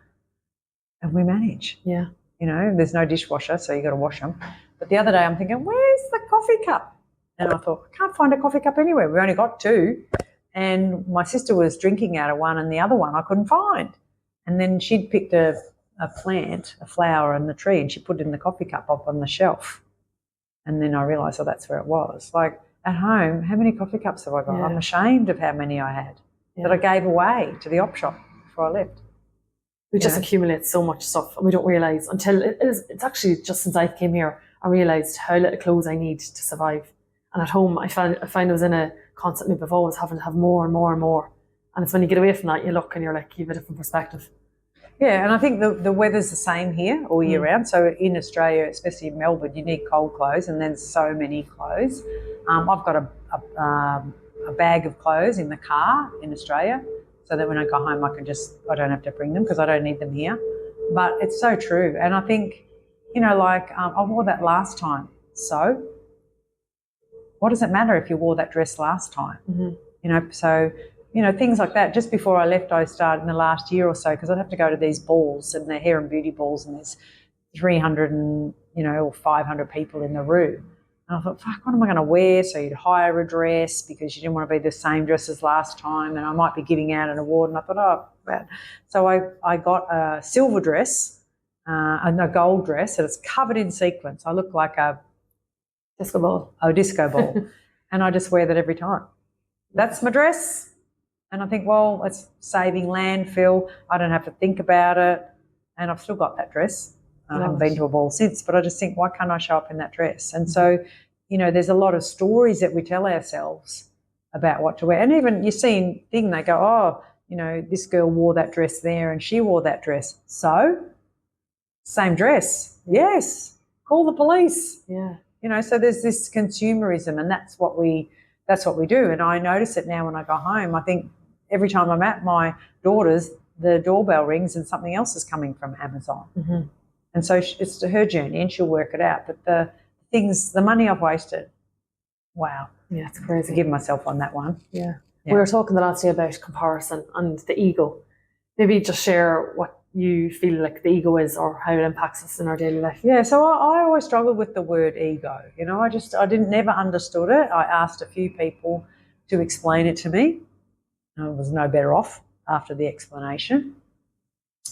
And we manage. Yeah. You know, there's no dishwasher, so you got to wash them. But the other day I'm thinking, where's the coffee cup? And I thought, I can't find a coffee cup anywhere. We only got 2. And my sister was drinking out of one, and the other one I couldn't find. And then she'd picked a plant, a flower in the tree, and she put it in the coffee cup up on the shelf. And then I realised, oh, that's where it was. Like at home, how many coffee cups have I got? Yeah. I'm ashamed of how many I had that I gave away to the op shop before I left. We just accumulate so much stuff, and we don't realise until it's actually just since I came here, I realised how little clothes I need to survive. And at home, I find I was in a constant loop of always having to have more and more and more. And it's when you get away from that, you look and you're like, you have a different perspective. Yeah, and I think the weather's the same here all year round. So in Australia, especially in Melbourne, you need cold clothes, and there's so many clothes. I've got a bag of clothes in the car in Australia, so that when I go home, I don't have to bring them because I don't need them here. But it's so true. And I think, you know, like I wore that last time. So what does it matter if you wore that dress last time? Mm-hmm. You know, so, you know, things like that. Just before I left, I started in the last year or so, because I'd have to go to these balls, and they're hair and beauty balls, and there's 300 and, you know, or 500 people in the room. And I thought, fuck, what am I going to wear? So you'd hire a dress because you didn't want to be the same dress as last time, and I might be giving out an award. And I thought, oh, bad. So I got a silver dress and a gold dress, and it's covered in sequins. I look like a disco ball. And I just wear that every time. That's my dress. And I think, well, it's saving landfill. I don't have to think about it. And I've still got that dress. I haven't been to a ball since, but I just think, why can't I show up in that dress? And so, you know, there's a lot of stories that we tell ourselves about what to wear. And even you see thing, they go, oh, you know, this girl wore that dress there and she wore that dress. So, same dress. Yes. Call the police. Yeah. You know, so there's this consumerism, and that's what we do. And I notice it now when I go home. I think every time I'm at my daughter's, the doorbell rings and something else is coming from Amazon. Mm-hmm. And so it's her journey, and she'll work it out. But the money I've wasted, wow. Yeah, it's crazy. Forgive myself on that one. Yeah. We were talking the last day about comparison and the ego. Maybe just share what you feel like the ego is, or how it impacts us in our daily life. Yeah, so I always struggled with the word ego. You know, I never understood it. I asked a few people to explain it to me. I was no better off after the explanation,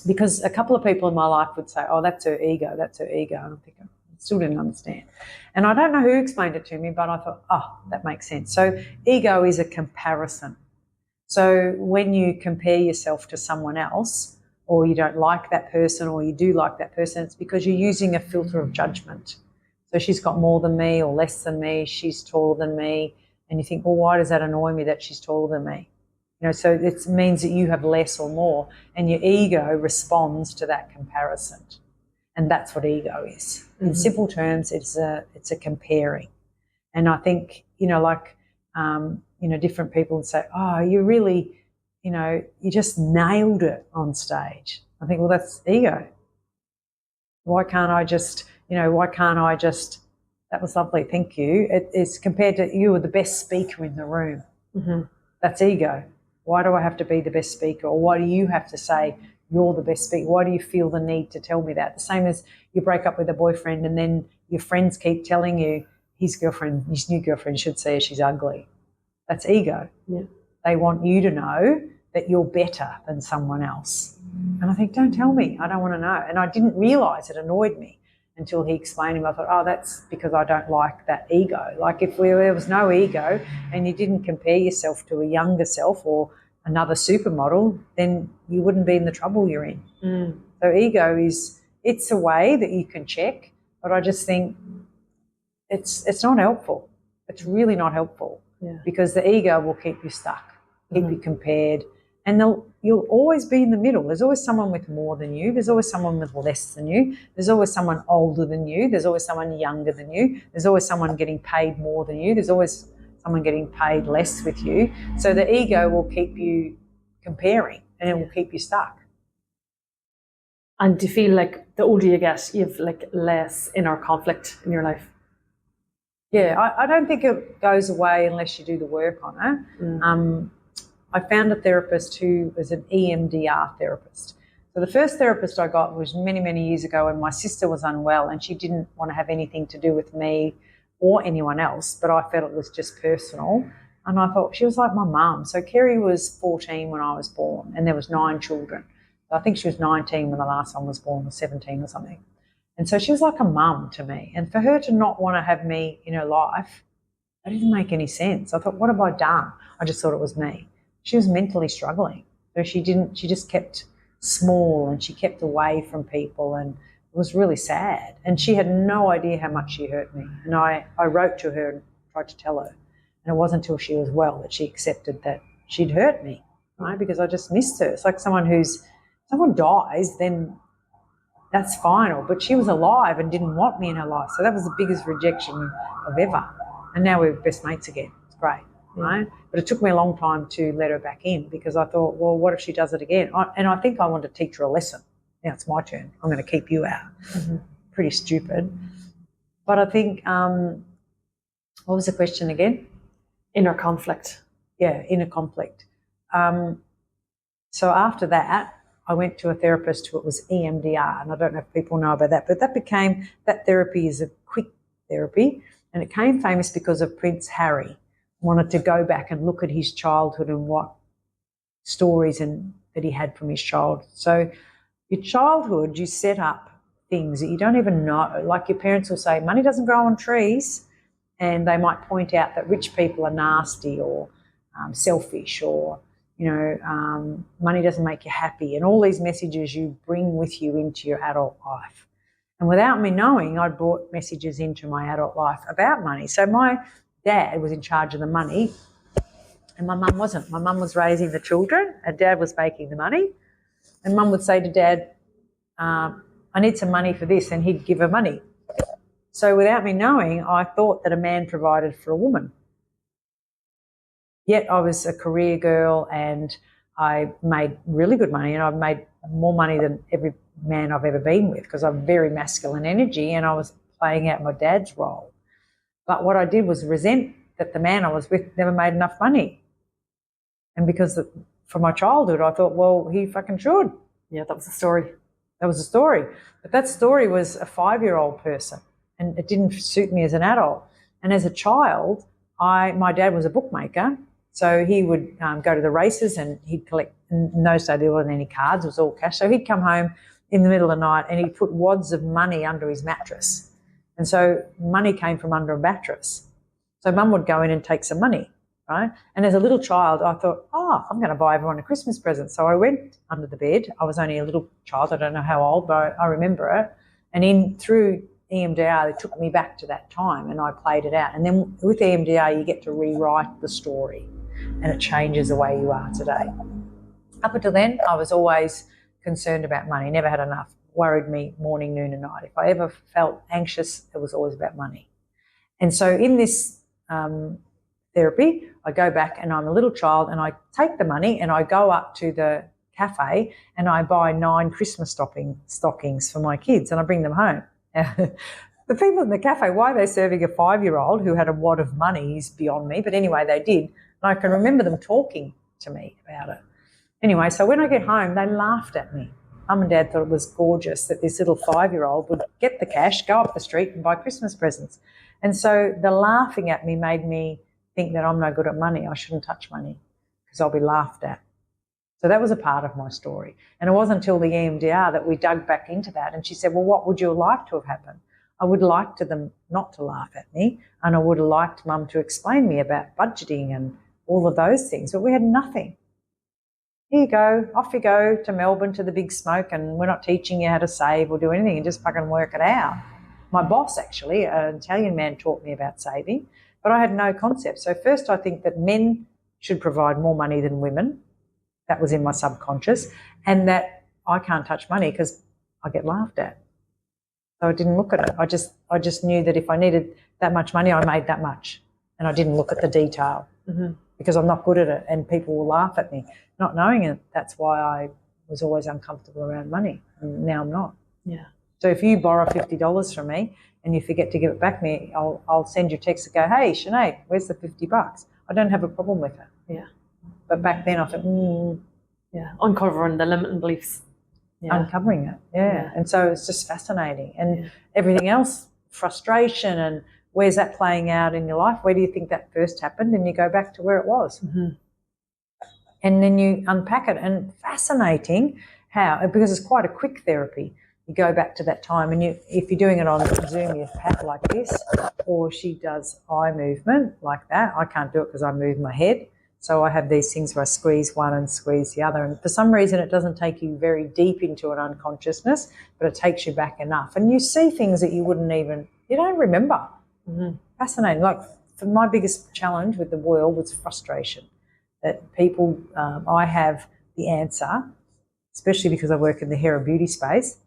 because a couple of people in my life would say, oh, that's her ego, that's her ego. And I'm thinking, I still didn't understand. And I don't know who explained it to me, but I thought, oh, that makes sense. So ego is a comparison. So when you compare yourself to someone else, or you don't like that person, or you do like that person, it's because you're using a filter of judgment. So she's got more than me or less than me, she's taller than me, and you think, well, why does that annoy me that she's taller than me? So it means that you have less or more, and your ego responds to that comparison. And that's what ego is. Mm-hmm. In simple terms, it's a comparing. And I think, different people would say, oh, you really, you just nailed it on stage. I think, well, that's ego. Why can't I just, that was lovely, thank you. It's compared to you were the best speaker in the room. Mm-hmm. That's ego. Why do I have to be the best speaker? Or why do you have to say you're the best speaker? Why do you feel the need to tell me that? The same as you break up with a boyfriend and then your friends keep telling you his new girlfriend should say she's ugly. That's ego. Yeah. They want you to know that you're better than someone else. And I think, don't tell me. I don't want to know. And I didn't realise it annoyed me until he explained to me. I thought, oh, that's because I don't like that ego. Like if there was no ego and you didn't compare yourself to a younger self or another supermodel, then you wouldn't be in the trouble you're in. Mm. So ego it's a way that you can check, but I just think it's not helpful. It's really not helpful. Yeah. Because the ego will keep you stuck, keep you compared, and you'll always be in the middle. There's always someone with more than you. There's always someone with less than you. There's always someone older than you. There's always someone younger than you. There's always someone getting paid more than you. There's always someone getting paid less with you. So the ego will keep you comparing and it will keep you stuck. And do you feel like the older you get, you have like less inner conflict in your life? Yeah, I don't think it goes away unless you do the work on it. Mm. I found a therapist who was an EMDR therapist. So the first therapist I got was many, many years ago when my sister was unwell and she didn't want to have anything to do with me or anyone else, but I felt it was just personal. And I thought she was like my mum. So Kerry was 14 when I was born and there was 9 children. I think she was 19 when the last one was born, or 17 or something. And so she was like a mum to me. And for her to not want to have me in her life, that didn't make any sense. I thought, what have I done? I just thought it was me. She was mentally struggling. So she just kept small and she kept away from people and it was really sad. And she had no idea how much she hurt me. And I wrote to her and tried to tell her. And it wasn't until she was well that she accepted that she'd hurt me, right? Because I just missed her. It's like someone dies, then that's fine. But she was alive and didn't want me in her life. So that was the biggest rejection of ever. And now we're best mates again. It's great, right? But it took me a long time to let her back in because I thought, well, what if she does it again? And I think I want to teach her a lesson. Now it's my turn. I'm going to keep you out. Mm-hmm. Pretty stupid. But I think, what was the question again? Inner conflict. Yeah, inner conflict. So after that, I went to a therapist who was EMDR, and I don't know if people know about that, but that therapy is a quick therapy, and it came famous because of Prince Harry wanted to go back and look at his childhood and what stories that he had from his childhood. So your childhood, you set up things that you don't even know. Like your parents will say, money doesn't grow on trees, and they might point out that rich people are nasty or selfish or money doesn't make you happy, and all these messages you bring with you into your adult life. And without me knowing, I brought messages into my adult life about money. So my dad was in charge of the money and my mum wasn't. My mum was raising the children and Dad was making the money. And Mum would say to Dad, I need some money for this, and he'd give her money. So without me knowing, I thought that a man provided for a woman. Yet I was a career girl and I made really good money, and I've made more money than every man I've ever been with because I'm very masculine energy and I was playing out my dad's role. But what I did was resent that the man I was with never made enough money. And because from my childhood I thought, well, he fucking should. Yeah, that was the story. That was the story. But that story was a 5-year-old person and it didn't suit me as an adult. And as a child, my dad was a bookmaker. So he would go to the races and he'd collect. In those days, there wasn't any cards, it was all cash. So he'd come home in the middle of the night and he'd put wads of money under his mattress. And so money came from under a mattress. So Mum would go in and take some money. right? And as a little child, I thought, I'm going to buy everyone a Christmas present. So I went under the bed. I was only a little child. I don't know how old, but I remember it. And through EMDR, they took me back to that time and I played it out. And then with EMDR, you get to rewrite the story and it changes the way you are today. Up until then, I was always concerned about money, never had enough, worried me morning, noon and night. If I ever felt anxious, it was always about money. And so in this therapy, I go back and I'm a little child and I take the money and I go up to the cafe and I buy 9 Christmas stockings for my kids and I bring them home. The people in the cafe, why they're serving a 5-year-old who had a wad of money is beyond me. But anyway, they did. And I can remember them talking to me about it. Anyway, so when I get home, they laughed at me. Mum and Dad thought it was gorgeous that this little 5-year-old would get the cash, go up the street and buy Christmas presents. And so the laughing at me made me think that I'm no good at money. I shouldn't touch money because I'll be laughed at. So that was a part of my story. And it wasn't until the EMDR that we dug back into that. And she said, well, what would you like to have happened? I would like them not to laugh at me, and I would have liked Mum to explain me about budgeting and all of those things, but we had nothing. Here you go, off you go to Melbourne to the big smoke, and we're not teaching you how to save or do anything, and just fucking work it out. My boss, actually, an Italian man, taught me about saving, but I had no concept. So first I think that men should provide more money than women. That was in my subconscious, and that I can't touch money because I get laughed at. So I didn't look at it. I just knew that if I needed that much money, I made that much, and I didn't look at the detail because I'm not good at it, and people will laugh at me. Not knowing it, that's why I was always uncomfortable around money, and now I'm not. Yeah. So if you borrow $50 from me and you forget to give it back to me, I'll send you a text and go, hey, Sinead, where's the $50? I don't have a problem with it. Yeah. But back then I thought, yeah, uncovering the limiting beliefs. Yeah. Uncovering it, yeah. And so it's just fascinating. And everything else, frustration, and where's that playing out in your life? Where do you think that first happened? And you go back to where it was. And then you unpack it. And fascinating how, because it's quite a quick therapy, you go back to that time, and if you're doing it on Zoom, you pat like this, or she does eye movement like that. I can't do it because I move my head. So I have these things where I squeeze one and squeeze the other. And for some reason, it doesn't take you very deep into an unconsciousness, but it takes you back enough. And you see things that you don't remember. Fascinating. Like, for my biggest challenge with the world was frustration. That people, I have the answer, especially because I work in the hair and beauty space.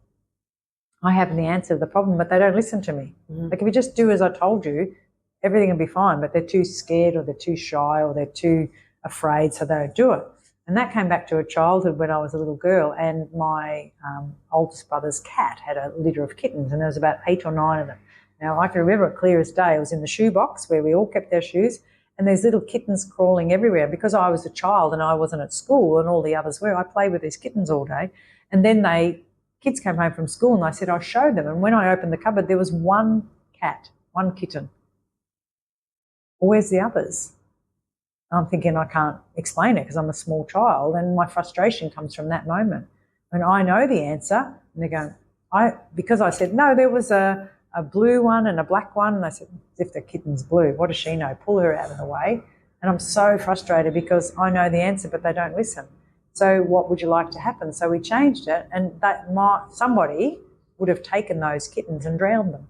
I have the answer to the problem, but they don't listen to me. Like, if you just do as I told you, everything will be fine, but they're too scared or they're too shy or they're too afraid, so they don't do it. And that came back to a childhood when I was a little girl, and my oldest brother's cat had a litter of kittens, and there was about 8 or 9 of them. Now, I can remember it clear as day. It was in the shoebox where we all kept our shoes, and there's little kittens crawling everywhere. Because I was a child and I wasn't at school and all the others were, I played with these kittens all day. And then kids came home from school and I said I showed them, and when I opened the cupboard there was one cat, one kitten. Where's the others? I'm thinking I can't explain it because I'm a small child, and my frustration comes from that moment. And I know the answer, and they're going, because I said, no, there was a blue one and a black one, and they said, as if the kitten's blue, what does she know? Pull her out of the way. And I'm so frustrated because I know the answer, but they don't listen. So what would you like to happen? So we changed it, and somebody would have taken those kittens and drowned them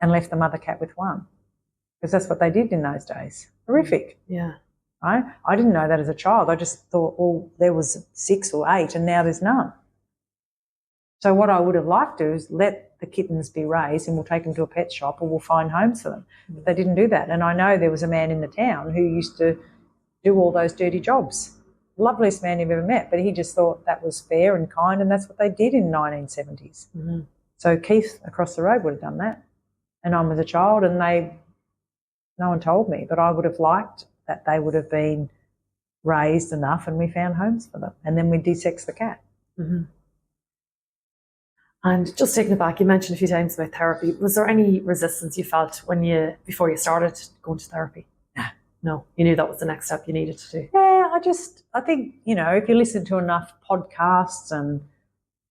and left the mother cat with one. Because that's what they did in those days. Horrific. Yeah. Right? I didn't know that as a child. I just thought, well, there was 6 or 8 and now there's none. So what I would have liked to do is let the kittens be raised and we'll take them to a pet shop or we'll find homes for them. But they didn't do that. And I know there was a man in the town who used to do all those dirty jobs. Loveliest man you've ever met, but he just thought that was fair and kind, and that's what they did in the 1970s. So Keith across the road would have done that. And I was a child and no one told me, but I would have liked that they would have been raised enough and we found homes for them. And then we de-sex the cat. And just taking it back, you mentioned a few times about therapy. Was there any resistance you felt before you started going to therapy? No. You knew that was the next step you needed to do? Yeah, I think, if you listen to enough podcasts and,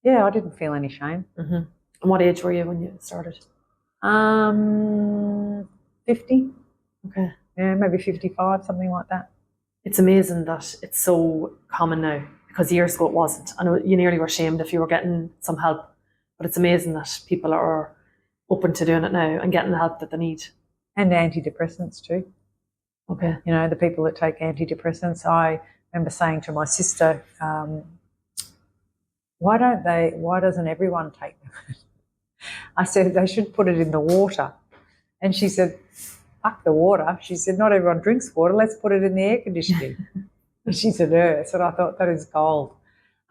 I didn't feel any shame. And what age were you when you started? 50. Okay. Yeah, maybe 55, something like that. It's amazing that it's so common now, because years ago it wasn't. And you nearly were shamed if you were getting some help. But it's amazing that people are open to doing it now and getting the help that they need. And antidepressants too. Okay. You know, the people that take antidepressants, I remember saying to my sister, why doesn't everyone take them? I said, they should put it in the water. And she said, fuck the water. She said, not everyone drinks water. Let's put it in the air conditioning. And she said, Earth. And I thought, that is gold.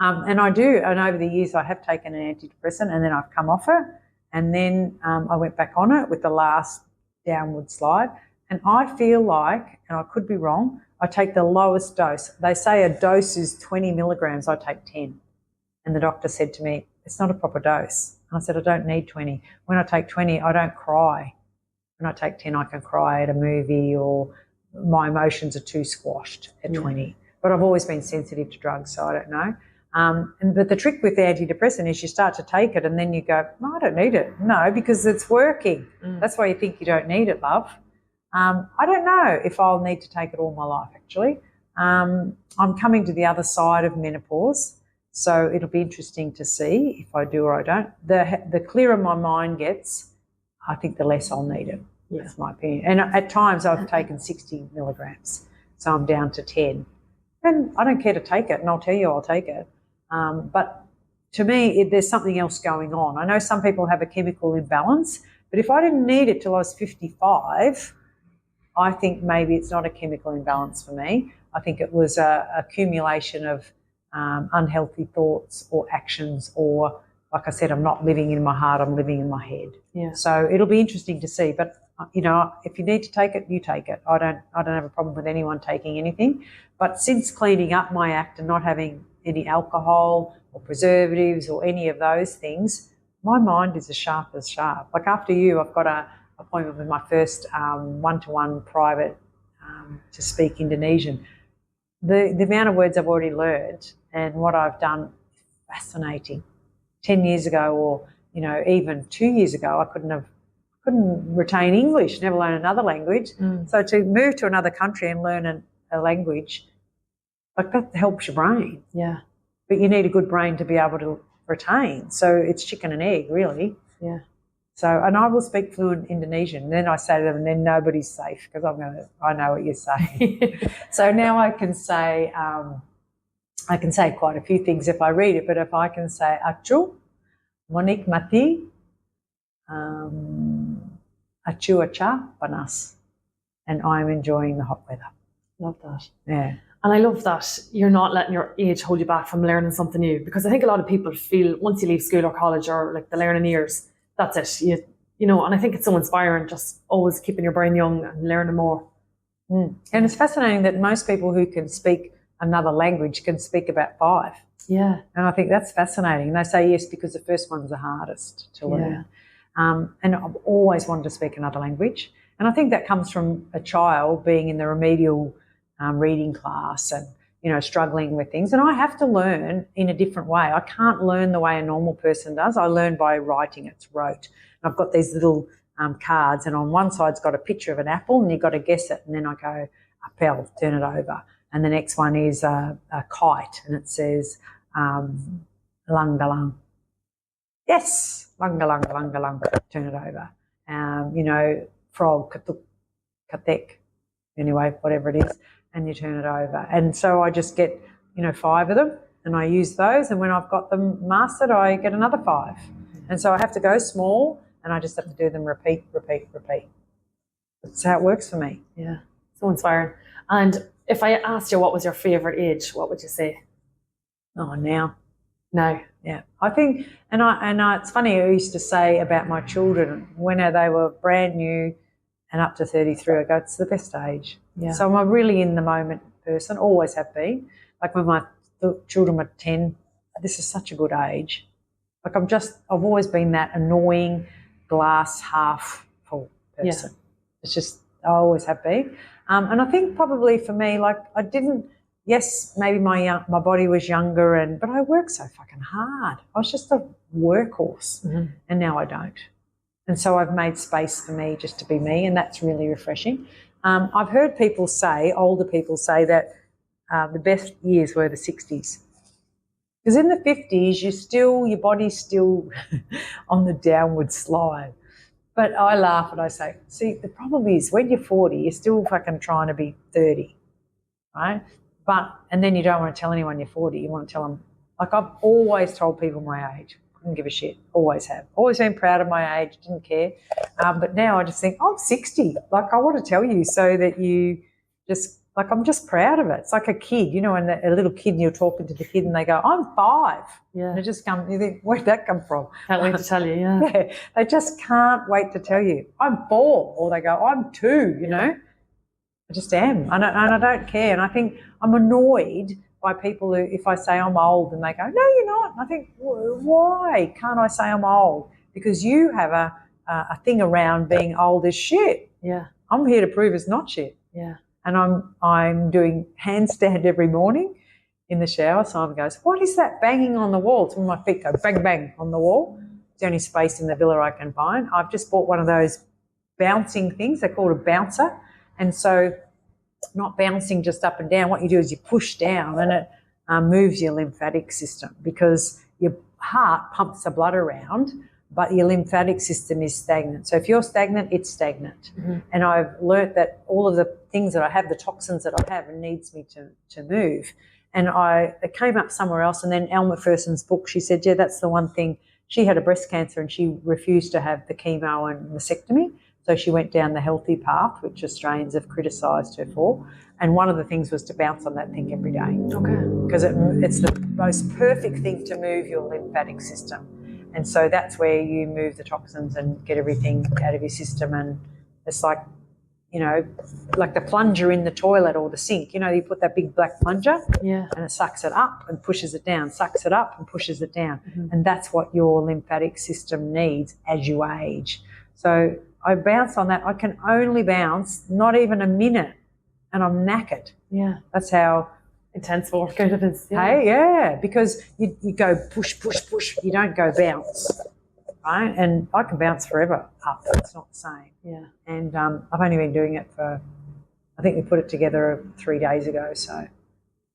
And I do. And over the years, I have taken an antidepressant and then I've come off it. And then I went back on it with the last downward slide. And I feel like, and I could be wrong, I take the lowest dose. They say a dose is 20 milligrams. I take 10. And the doctor said to me, it's not a proper dose. And I said, I don't need 20. When I take 20, I don't cry. When I take 10, I can cry at a movie, or my emotions are too squashed at 20. But I've always been sensitive to drugs, so I don't know. But the trick with the antidepressant is you start to take it and then you go, no, I don't need it. No, because it's working. That's why you think you don't need it, love. I don't know if I'll need to take it all my life, actually. I'm coming to the other side of menopause, so it'll be interesting to see if I do or I don't. The clearer my mind gets, I think the less I'll need it. Yeah. That's my opinion. And at times I've taken 60 milligrams, so I'm down to 10. And I don't care to take it, and I'll tell you I'll take it. But to me, there's something else going on. I know some people have a chemical imbalance, but if I didn't need it till I was 55, I think maybe it's not a chemical imbalance for me. I think it was a accumulation of unhealthy thoughts or actions, or, like I said, I'm not living in my heart, I'm living in my head. Yeah. So it'll be interesting to see. But, you know, if you need to take it, you take it. I don't have a problem with anyone taking anything. But since cleaning up my act and not having any alcohol or preservatives or any of those things, my mind is as sharp as sharp. Like after you, I've got an appointment with my first one-to-one private to speak Indonesian. The amount of words I've already learned and what I've done is fascinating. 10 years ago, or, you know, even 2 years ago, I couldn't retain English, never learn another language. So to move to another country and learn a language, like that helps your brain. Yeah. But you need a good brain to be able to retain. So it's chicken and egg, really. Yeah. So, and I will speak fluent Indonesian. Then I say to them, and then nobody's safe because I know what you're saying. So now I can say quite a few things if I read it, but if I can say acu, menikmati, cuaca panas, and I'm enjoying the hot weather. Love that. Yeah. And I love that you're not letting your age hold you back from learning something new, because I think a lot of people feel once you leave school or college or like the learning years, that's it. You know, and I think it's so inspiring, just always keeping your brain young and learning more. And it's fascinating that most people who can speak another language can speak about 5. Yeah. And I think that's fascinating. And they say yes because the first one's the hardest to learn. And I've always wanted to speak another language. And I think that comes from a child being in the remedial reading class and, you know, struggling with things. And I have to learn in a different way. I can't learn the way a normal person does. I learn by writing. It's rote. And I've got these little cards, and on one side it's got a picture of an apple and you've got to guess it. And then I go, apple, turn it over. And the next one is a kite, and it says langalang. Yes, langalang, turn it over. You know, frog, katuk, katek, anyway, whatever it is, and you turn it over. And so I just get, you know, 5 of them, and I use those, and when I've got them mastered, I get another 5. And so I have to go small, and I just have to do them repeat. That's how it works for me. Yeah, so inspiring. And if I asked you what was your favourite age, what would you say? Oh, now. Yeah. I think, and it's funny, I used to say about my children, when they were brand new and up to 33, I go, it's the best age. Yeah. So I'm a really in the moment person, always have been. Like when my children were 10, this is such a good age. Like I've always been that annoying glass half full person. Yeah. It's just, I always have been. And I think probably for me, like I didn't, yes, maybe my body was younger, but I worked so fucking hard. I was just a workhorse, and now I don't. And so I've made space for me just to be me, and that's really refreshing. I've heard people say, older people say that the best years were the 60s. Because in the 50s, your body's still on the downward slide. But I laugh and I say, see, the problem is when you're 40, you're still fucking trying to be 30, right? And then you don't want to tell anyone you're 40. You want to tell them, like I've always told people my age. Couldn't give a shit. Always have. Always been proud of my age. Didn't care. But now I just think, I'm 60. Like I want to tell you so that you just, like I'm just proud of it. It's like a kid, and a little kid and you're talking to the kid and they go, I'm 5. Yeah. And it just comes, you think, where'd that come from? Can't wait to tell you, yeah. Yeah. They just can't wait to tell you, I'm 4. Or they go, I'm 2, you know. I just am. And I don't care. And I think I'm annoyed by people who, if I say I'm old and they go, no, you're not. And I think, why can't I say I'm old? Because you have a thing around being old as shit. Yeah. I'm here to prove it's not shit. Yeah. And I'm doing handstand every morning in the shower. Simon goes, what is that banging on the wall? It's when my feet go bang, bang on the wall. It's the only space in the villa I can find. I've just bought one of those bouncing things. They're called a bouncer. And so not bouncing just up and down. What you do is you push down and it moves your lymphatic system because your heart pumps the blood around, but your lymphatic system is stagnant. So if you're stagnant, it's stagnant. Mm-hmm. And I've learnt that all of the things that I have, the toxins that I have, it needs me to move. And it came up somewhere else. And then Elle Macpherson's book, she said, yeah, that's the one thing. She had a breast cancer and she refused to have the chemo and mastectomy. So she went down the healthy path, which Australians have criticised her for. And one of the things was to bounce on that thing every day. Okay. Because it's the most perfect thing to move your lymphatic system. And so that's where you move the toxins and get everything out of your system. And it's like, like the plunger in the toilet or the sink. You put that big black plunger and it sucks it up and pushes it down, sucks it up and pushes it down. Mm-hmm. And that's what your lymphatic system needs as you age. So I bounce on that. I can only bounce not even a minute and I'm knackered. Yeah. That's how intense workout it is. Yeah. Hey, yeah, because you go push, push, push. You don't go bounce, right? And I can bounce forever up. It's not the same. Yeah. And I've only been doing it for, I think we put it together 3 days ago, so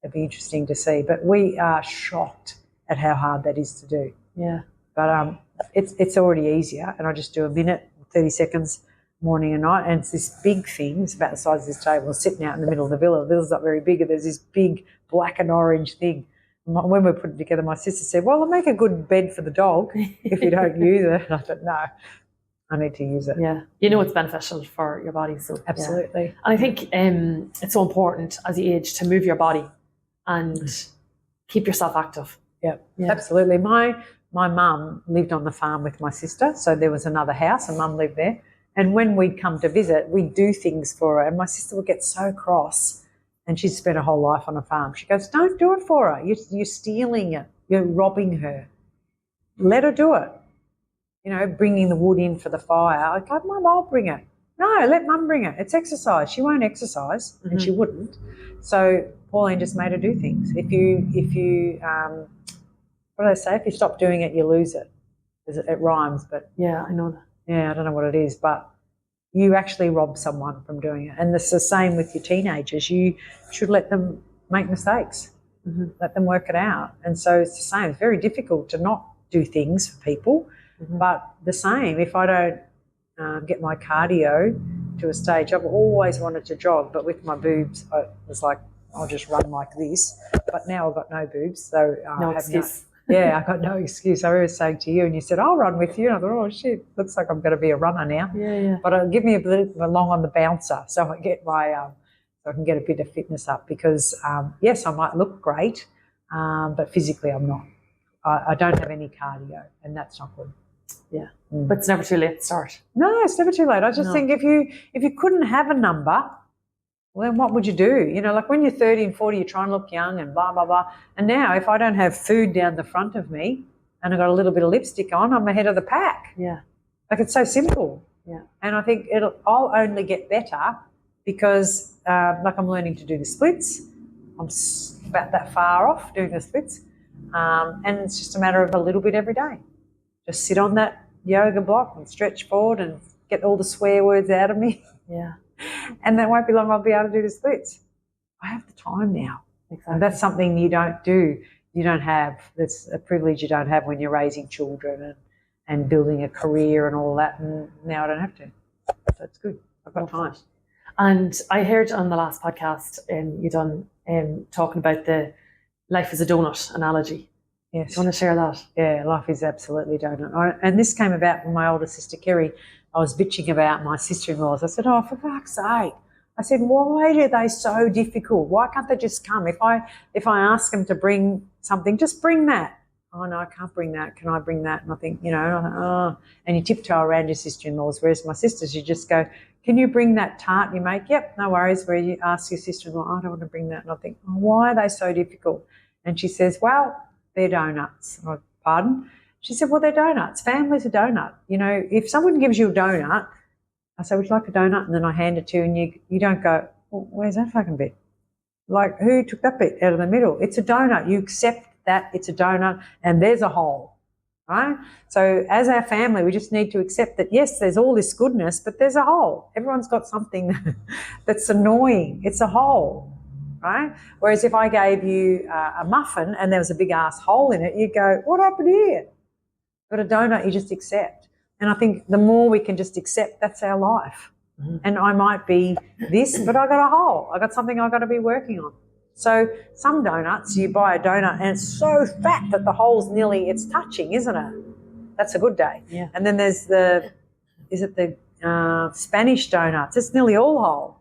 it'd be interesting to see. But we are shocked at how hard that is to do. Yeah. But it's already easier, and I just do a minute, 30 seconds, morning and night, and it's this big thing. It's about the size of this table, sitting out in the middle of the villa. The villa's not very big, and there's this big black and orange thing. When we put it together, my sister said, well, it'll make a good bed for the dog if you don't use it. And I thought, no, I need to use it. Yeah. It's beneficial for your body. So absolutely. Yeah. And I think it's so important as you age to move your body and keep yourself active. Yeah, absolutely. My mum lived on the farm with my sister, so there was another house and Mum lived there. And when we'd come to visit, we'd do things for her. And my sister would get so cross, and she'd spent her whole life on a farm. She goes, don't do it for her. You're stealing it. You're robbing her. Let her do it. Bringing the wood in for the fire. I go, Mum, I'll bring it. No, let Mum bring it. It's exercise. She won't exercise, and she wouldn't. So Pauline just made her do things. If you what do they say? If you stop doing it, you lose it. It rhymes, but yeah, I know that. Yeah, I don't know what it is, but you actually rob someone from doing it. And it's the same with your teenagers. You should let them make mistakes, let them work it out. And so it's the same. It's very difficult to not do things for people, but the same. If I don't get my cardio to a stage, I've always wanted to jog, but with my boobs, I was like, I'll just run like this. But now I've got no boobs, so no excuse. Yeah, I got no excuse. I was saying to you, and you said, I'll run with you. And I thought, oh, shit, looks like I'm going to be a runner now. Yeah. But give me a bit along on the bouncer so I get so I can get a bit of fitness up because, yes, I might look great, but physically I'm not. I don't have any cardio, and that's not good. Yeah, but it's never too late to start. No, it's never too late. I just think if you couldn't have a number, well, then what would you do? Like when you're 30 and 40, you try and look young and blah, blah, blah. And now if I don't have food down the front of me and I've got a little bit of lipstick on, I'm ahead of the pack. Yeah. Like it's so simple. Yeah. And I think I'll only get better because like I'm learning to do the splits. I'm about that far off doing the splits. And it's just a matter of a little bit every day. Just sit on that yoga block and stretch forward and get all the swear words out of me. Yeah. And that won't be long I'll be able to do the splits. I have the time now. Exactly. And that's something you don't do. You don't have. That's a privilege you don't have when you're raising children and building a career and all that. And now I don't have to. So it's good. I've got time. And I heard on the last podcast you done talking about the life as a donut analogy. Yes. Do you want to share that? Yeah, life is absolutely donut. And this came about when my older sister Kerry, I was bitching about my sister-in-laws. I said, oh, for fuck's sake. I said, why are they so difficult? Why can't they just come? If I ask them to bring something, just bring that. Oh, no, I can't bring that. Can I bring that? And I think, and you tiptoe around your sister-in-laws, whereas my sisters, you just go, can you bring that tart you make? Yep, no worries. Where you ask your sister-in-law, I don't want to bring that. And I think, oh, why are they so difficult? And she says, well, they're donuts. Oh, pardon? She said, well, they're donuts. Family's a donut. If someone gives you a donut, I say, would you like a donut? And then I hand it to you and you don't go, well, where's that fucking bit? Like, who took that bit out of the middle? It's a donut. You accept that it's a donut and there's a hole, right? So as our family, we just need to accept that, yes, there's all this goodness, but there's a hole. Everyone's got something that's annoying. It's a hole, right? Whereas if I gave you a muffin and there was a big ass hole in it, you'd go, what happened here? But a donut, you just accept. And I think the more we can just accept, that's our life. Mm-hmm. And I might be this, but I got a hole. I got something I've got to be working on. So some donuts, you buy a donut and it's so fat that the hole's it's touching, isn't it? That's a good day. Yeah. And then there's the Spanish donuts. It's nearly all whole.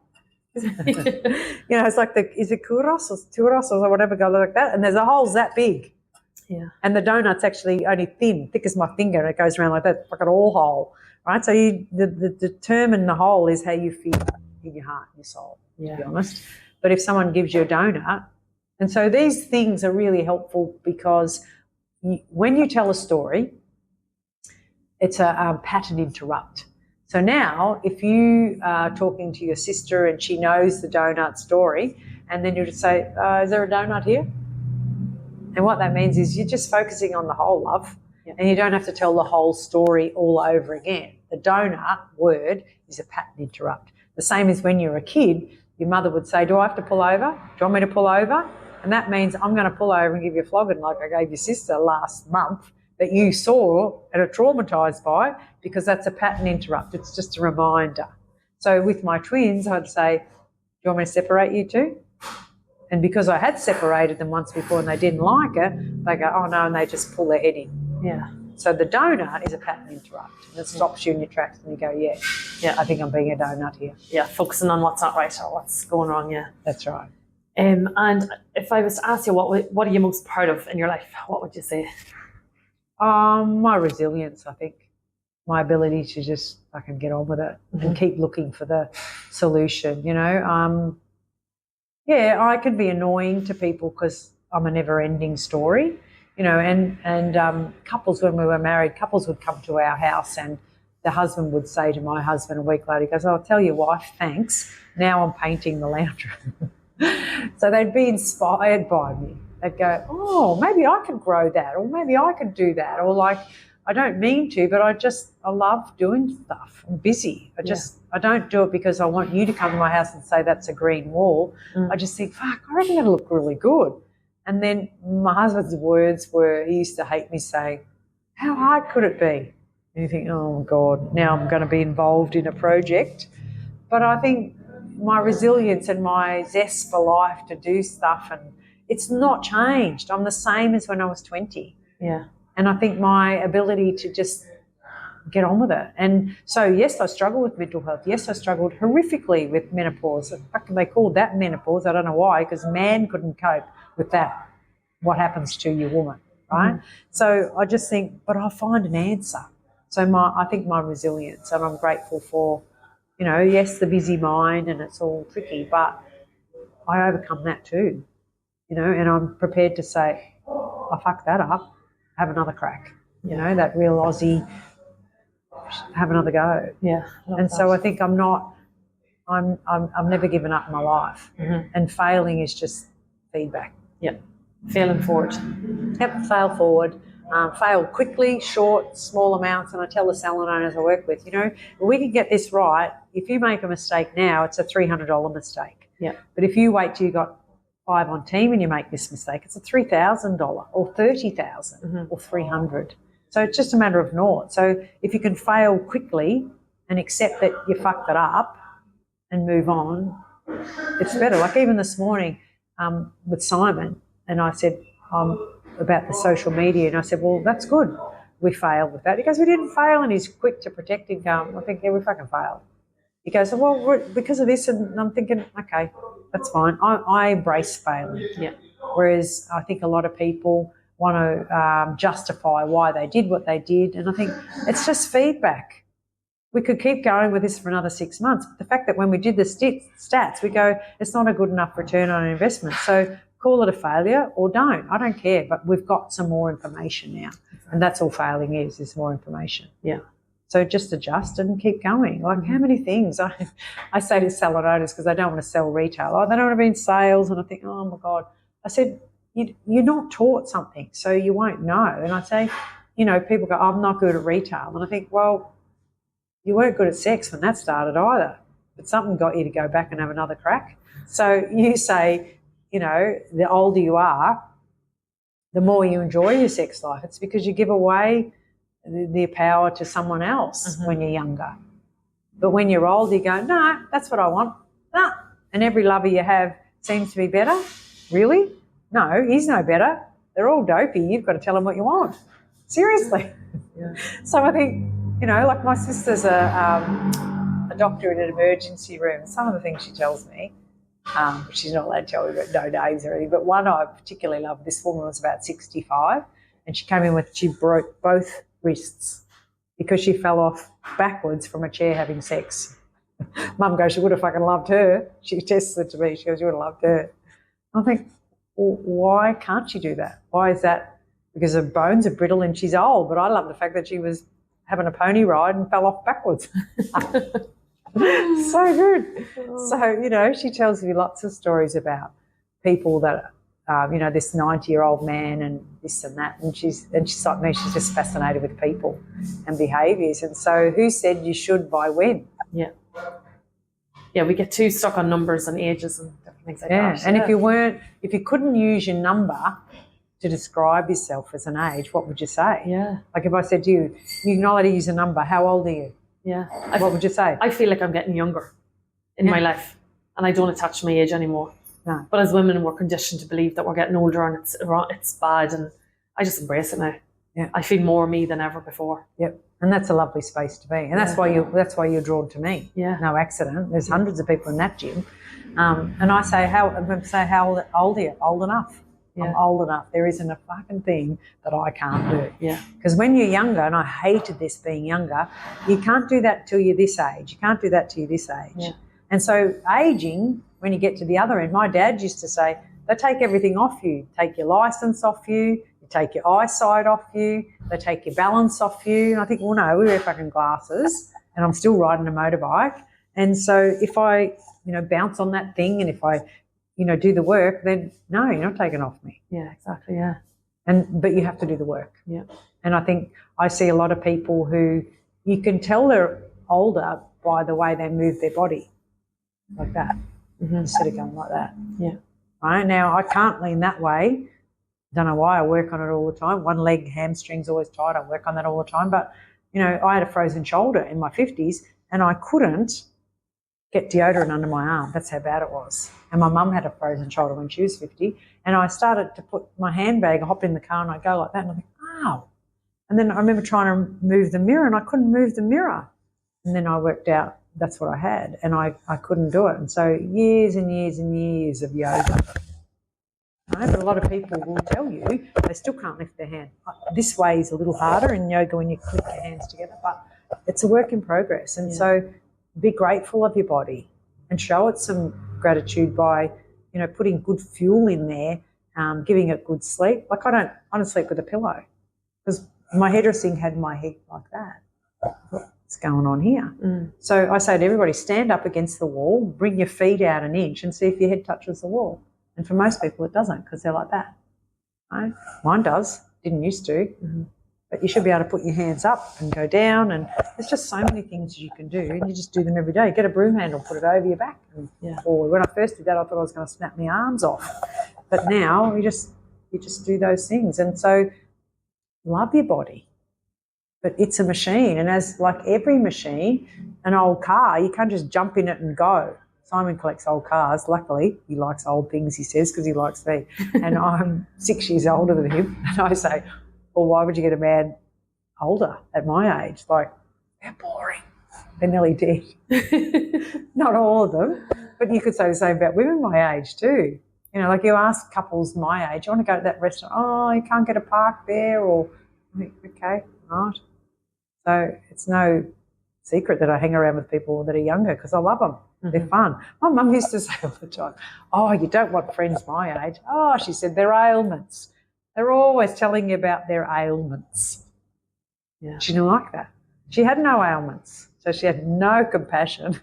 It's like is it churros or whatever, go like that. And there's a hole's that big. Yeah. And the donut's actually only thin, thick as my finger, and it goes around like that, like an all hole, right? So the determine the whole is how you feel in your heart and your soul, to be honest. But if someone gives you a donut, and so these things are really helpful because when you tell a story, it's a pattern interrupt. So now if you are talking to your sister and she knows the donut story, and then you just say, is there a donut here? And what that means is you're just focusing on the whole, love, and you don't have to tell the whole story all over again. The donut word is a pattern interrupt. The same as when you're a kid, your mother would say, do I have to pull over? Do you want me to pull over? And that means I'm going to pull over and give you a flogging like I gave your sister last month that you saw and are traumatised by, because that's a pattern interrupt. It's just a reminder. So with my twins, I'd say, do you want me to separate you two? And because I had separated them once before and they didn't like it, they go, oh, no, and they just pull their head in. Yeah. So the donut is a pattern interrupt. And it stops you in your tracks and you go, I think I'm being a donut here. Yeah, focusing on what's not right or what's going wrong, yeah. That's right. And if I was to ask you, what are you most proud of in your life, what would you say? My resilience, I think. My ability to just fucking get on with it and keep looking for the solution, I could be annoying to people because I'm a never-ending story, and couples, when we were married, couples would come to our house and the husband would say to my husband a week later, he goes, I'll tell your wife, thanks, now I'm painting the lounge room. So they'd be inspired by me. They'd go, oh, maybe I could grow that, or maybe I could do that, or like, I don't mean to, but I love doing stuff. I'm busy. I don't do it because I want you to come to my house and say that's a green wall. I just think, fuck, I reckon that'll look really good. And then my husband's words were, he used to hate me saying, how hard could it be? And you think, oh, God, now I'm going to be involved in a project. But I think my resilience and my zest for life to do stuff, and it's not changed. I'm the same as when I was 20. Yeah. And I think my ability to just get on with it. And so, yes, I struggle with mental health. Yes, I struggled horrifically with menopause. They called that menopause. I don't know why, because man couldn't cope with that, what happens to your woman, right? So I just think, but I'll find an answer. So I think my resilience, and I'm grateful for, yes, the busy mind and it's all tricky, but I overcome that too, and I'm prepared to say, I fucked that up. Have another crack, that real Aussie, have another go. Yeah. And so I think I've never given up in my life. And failing is just feedback. Yeah. Failing forward. Yep, fail forward. Fail quickly, short, small amounts. And I tell the salon owners I work with, if we can get this right, if you make a mistake now, it's a $300 mistake. Yeah. But if you wait till you got 5 on team and you make this mistake, it's a $3,000 or $30,000 or $300. So it's just a matter of naught. So if you can fail quickly and accept that you fucked it up and move on, it's better. Like even this morning with Simon, and I said about the social media, and I said, well, that's good. We failed with that. He goes, we didn't fail, and he's quick to protect him. I think, yeah, we fucking failed. He goes, well, because of this, and I'm thinking, okay, that's fine. I embrace failing. Yeah. Whereas I think a lot of people want to justify why they did what they did, and I think it's just feedback. We could keep going with this for another 6 months, but the fact that when we did the stats, we go, it's not a good enough return on investment. So call it a failure or don't. I don't care, but we've got some more information now, and that's all failing is more information. Yeah. So just adjust and keep going. Like how many things I say to salon owners because they don't want to sell retail. Oh, they don't want to be in sales, and I think, oh my God. I said, you're not taught something, so you won't know. And I say, people go, I'm not good at retail, and I think, well, you weren't good at sex when that started either, but something got you to go back and have another crack. So you say, the older you are, the more you enjoy your sex life. It's because you give away the power to someone else when you're younger. But when you're older, you go, no, that's what I want. Nah. And every lover you have seems to be better. Really? No, he's no better. They're all dopey. You've got to tell them what you want. Seriously. Yeah. So I think, like my sister's a doctor in an emergency room. Some of the things she tells me, she's not allowed to tell me, no names or anything, but one I particularly love, this woman was about 65 and she came in she broke both wrists because she fell off backwards from a chair having sex. Mum goes, she would have fucking loved her. She tested it to me. She goes, you would have loved her. I think, well, why can't she do that? Why is that? Because her bones are brittle and she's old, but I love the fact that she was having a pony ride and fell off backwards. So good. So, she tells me lots of stories about people that, this 90-year-old man and this and that. And she's like me, she's just fascinated with people and behaviours. And so who said you should by when? Yeah. Yeah, we get too stuck on numbers and ages and different things like that. And if you couldn't use your number to describe yourself as an age, what would you say? Yeah. Like if I said to you, you can only use a number, how old are you? Yeah. What would you say? I feel like I'm getting younger in my life and I don't attach to my age anymore. No. But as women, we're conditioned to believe that we're getting older and it's bad, and I just embrace it now. Yeah. I feel more me than ever before. Yep. And that's a lovely space to be. And that's why you're drawn to me. Yeah. No accident. There's hundreds of people in that gym. And I say, how old are you? Old enough. Yeah. I'm old enough. There isn't a fucking thing that I can't do. Yeah. Because when you're younger, and I hated this being younger, you can't do that till you're this age. You can't do that till you're this age. Yeah. And so aging, when you get to the other end, my dad used to say, they take everything off you. Take your license off you. They take your eyesight off you. They take your balance off you. And I think, well, no, we wear fucking glasses and I'm still riding a motorbike. And so if I, bounce on that thing and if I, do the work, then no, you're not taking off me. Yeah, exactly, yeah. But you have to do the work. Yeah. And I think I see a lot of people who you can tell they're older by the way they move their body, like that, instead of going like that. Yeah. Right? Now, I can't lean that way. Don't know why. I work on it all the time. One leg, hamstring's always tight. I work on that all the time. But, I had a frozen shoulder in my 50s and I couldn't get deodorant under my arm. That's how bad it was. And my mum had a frozen shoulder when she was 50. And I started to put my handbag, I hop in the car and I go like that and I think, ow. And then I remember trying to move the mirror and I couldn't move the mirror. And then I worked out that's what I had and I couldn't do it. And so years and years and years of yoga. Right? But a lot of people will tell you they still can't lift their hand. This way is a little harder in yoga when you click your hands together, but it's a work in progress. And so be grateful of your body and show it some gratitude by, putting good fuel in there, giving it good sleep. Like I don't sleep with a pillow because my hairdressing had my head like that. What's going on here? So I say to everybody, stand up against the wall, bring your feet out an inch and see if your head touches the wall. And for most people it doesn't because they're like that. Right? Mine does, didn't used to. But you should be able to put your hands up and go down, and there's just so many things you can do, and you just do them every day. Get a broom handle, put it over your back. And or when I first did that, I thought I was going to snap my arms off. But now you just do those things. And so love your body. But it's a machine, and as like every machine, an old car, you can't just jump in it and go. Simon collects old cars. Luckily, he likes old things, he says, because he likes me. And I'm 6 years older than him. And I say, well, why would you get a man older at my age? Like, they're boring. They're nearly dead. Not all of them, but you could say the same about women my age too. You know, like you ask couples my age, you want to go to that restaurant, oh, you can't get a park there, or, okay, right. So it's no secret that I hang around with people that are younger because I love them. Mm-hmm. They're fun. My mum used to say all the time, oh, you don't want friends my age. Oh, she said, they're ailments. They're always telling you about their ailments. Yeah. She didn't like that. She had no ailments, so she had no compassion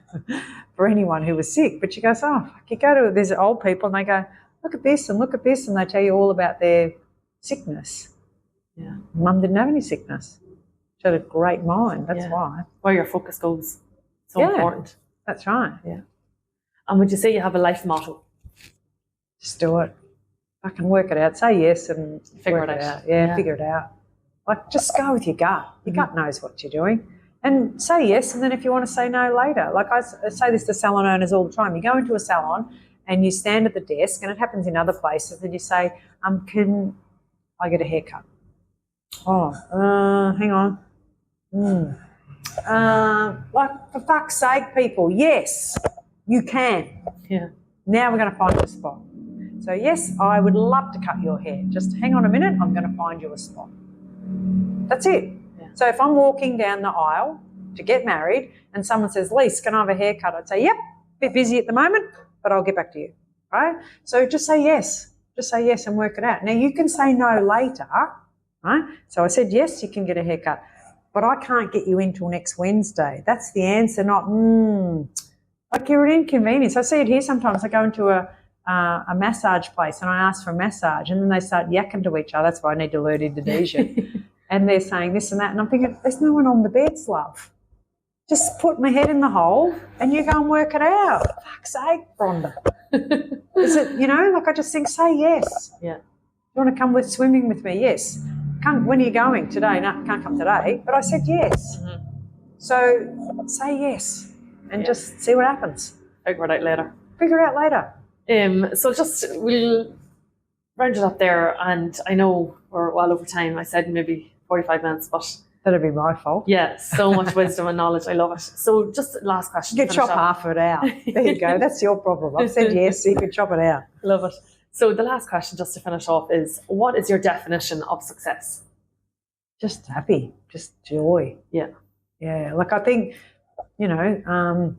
for anyone who was sick. But she goes, oh, you go to, there's old people and they go, look at this, and they tell you all about their sickness. Yeah. Mum didn't have any sickness. She had a great mind, that's why. Where your focus goes. So important. That's right. Yeah. And would you say you have a life motto? Just do it. I can work it out. Say yes and figure it out. Yeah, figure it out. Like, just go with your gut. Your gut knows what you're doing. And say yes, and then if you want to say no later. Like I say this to salon owners all the time. You go into a salon and you stand at the desk, and it happens in other places, and you say, can I get a haircut? Oh, hang on. Like, for fuck's sake, people, yes, you can. Yeah. Now we're going to find a spot. So, yes, I would love to cut your hair. Just hang on a minute, I'm going to find you a spot. That's it. Yeah. So if I'm walking down the aisle to get married and someone says, Lise, can I have a haircut? I'd say, yep, a bit busy at the moment, but I'll get back to you, right? So just say yes. Just say yes and work it out. Now, you can say no later, right? So I said, yes, you can get a haircut, but I can't get you in till next Wednesday. That's the answer, not, like you're an inconvenience. I see it here sometimes. I go into a massage place and I ask for a massage, and then they start yakking to each other. That's why I need to learn Indonesian. And they're saying this and that, and I'm thinking, there's no one on the beds, love. Just put my head in the hole and you go and work it out. For fuck's sake, Rhonda. Is it, like I just think, say yes. Yeah. You want to come with swimming with me? Yes. When are you going? Today? No, can't come today. But I said yes. Mm-hmm. So say yes and just see what happens. Figure it out later. So we'll round it up there, and I know we're well over time. I said maybe 45 minutes, but that'd be my fault. Yeah, so much wisdom and knowledge. I love it. So just last question. You could chop half of it out. There you go. That's your problem. I've said yes, so you can chop it out. Love it. So the last question, just to finish off, is what is your definition of success? Just happy, just joy. Yeah. Yeah, like I think, I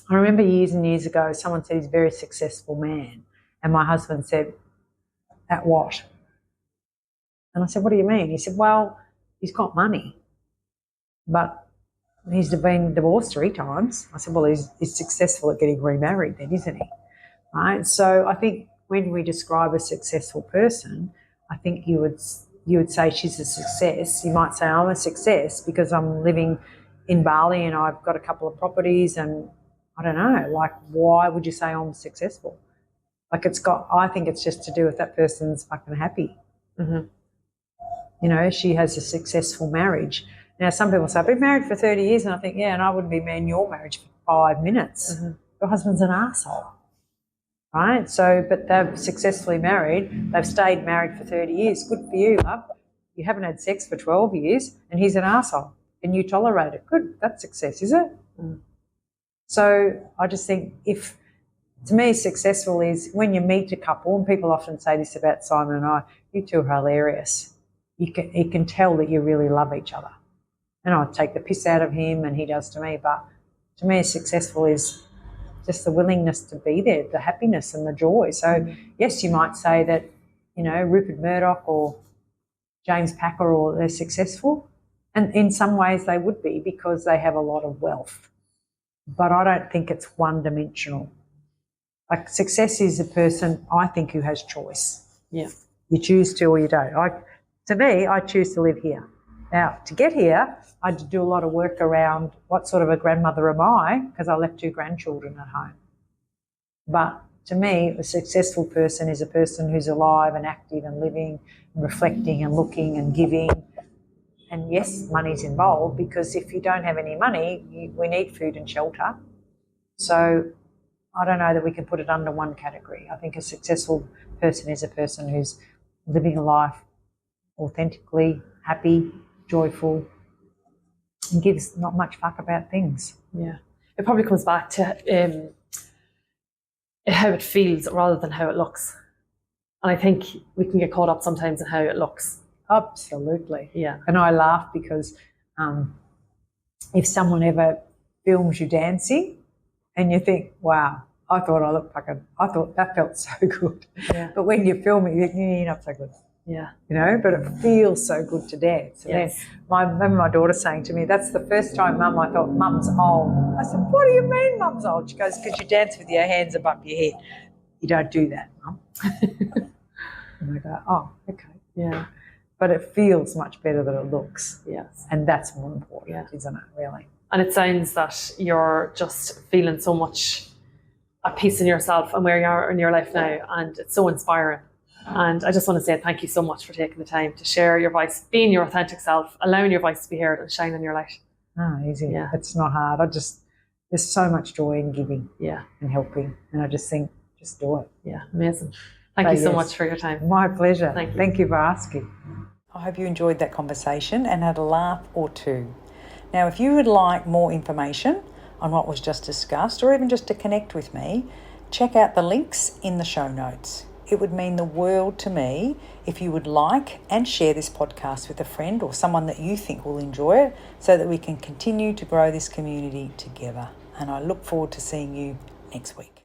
remember years and years ago, someone said he's a very successful man. And my husband said, at what? And I said, what do you mean? He said, well, he's got money, but he's been divorced 3 times. I said, well, he's successful at getting remarried then, isn't he? Right? So I think when we describe a successful person, I think you would say she's a success. You might say, I'm a success because I'm living in Bali and I've got a couple of properties, and I don't know, like, why would you say I'm successful? Like, I think it's just to do with that person's fucking happy. Mm-hmm. She has a successful marriage. Now, some people say, I've been married for 30 years, and I think, yeah, and I wouldn't be in your marriage for 5 minutes. Mm-hmm. Your husband's an arsehole, right? So, but they've successfully married. They've stayed married for 30 years. Good for you, love. You haven't had sex for 12 years, and he's an arsehole, and you tolerate it. Good, that's success, is it? Mm. So I just think to me, successful is when you meet a couple, and people often say this about Simon and I, you two are hilarious. You can tell that you really love each other. And I take the piss out of him and he does to me, but to me, successful is just the willingness to be there, the happiness and the joy. So, yes, you might say that, Rupert Murdoch or James Packer, or they're successful, and in some ways they would be because they have a lot of wealth. But I don't think it's one-dimensional. Like, success is a person, I think, who has choice. Yeah. You choose to or you don't. To me, I choose to live here. Now, to get here, I had to do a lot of work around what sort of a grandmother am I, because I left 2 grandchildren at home. But to me, a successful person is a person who's alive and active and living and reflecting and looking and giving. And yes, money's involved, because if you don't have any money, we need food and shelter. So I don't know that we can put it under one category. I think a successful person is a person who's living a life authentically, happy, joyful, and gives not much fuck about things. Yeah. It probably comes back to how it feels rather than how it looks. And I think we can get caught up sometimes in how it looks. Absolutely. Yeah. And I laugh because if someone ever films you dancing and you think, wow, I thought that felt so good. Yeah. But when you film it, you think, you're not so good. Yeah. You know, but it feels so good to dance. And Yes. then I remember my daughter saying to me, that's the first time, Mum, I thought, Mum's old. I said, what do you mean Mum's old? She goes, because you dance with your hands above your head. You don't do that, Mum. And I go, oh, okay. Yeah. But it feels much better than it looks. Yes. And that's more important, isn't it, really? And it sounds that you're just feeling so much at peace in yourself and where you are in your life now. And it's so inspiring. And I just want to say thank you so much for taking the time to share your voice, being your authentic self, allowing your voice to be heard and shining your light. Oh, easy. Yeah. It's not hard. There's so much joy in giving and helping. And I just think, just do it. Yeah, amazing. Thank you so much for your time. My pleasure. Thank you. Thank you for asking. I hope you enjoyed that conversation and had a laugh or two. Now, if you would like more information on what was just discussed, or even just to connect with me, check out the links in the show notes. It would mean the world to me if you would like and share this podcast with a friend or someone that you think will enjoy it, so that we can continue to grow this community together. And I look forward to seeing you next week.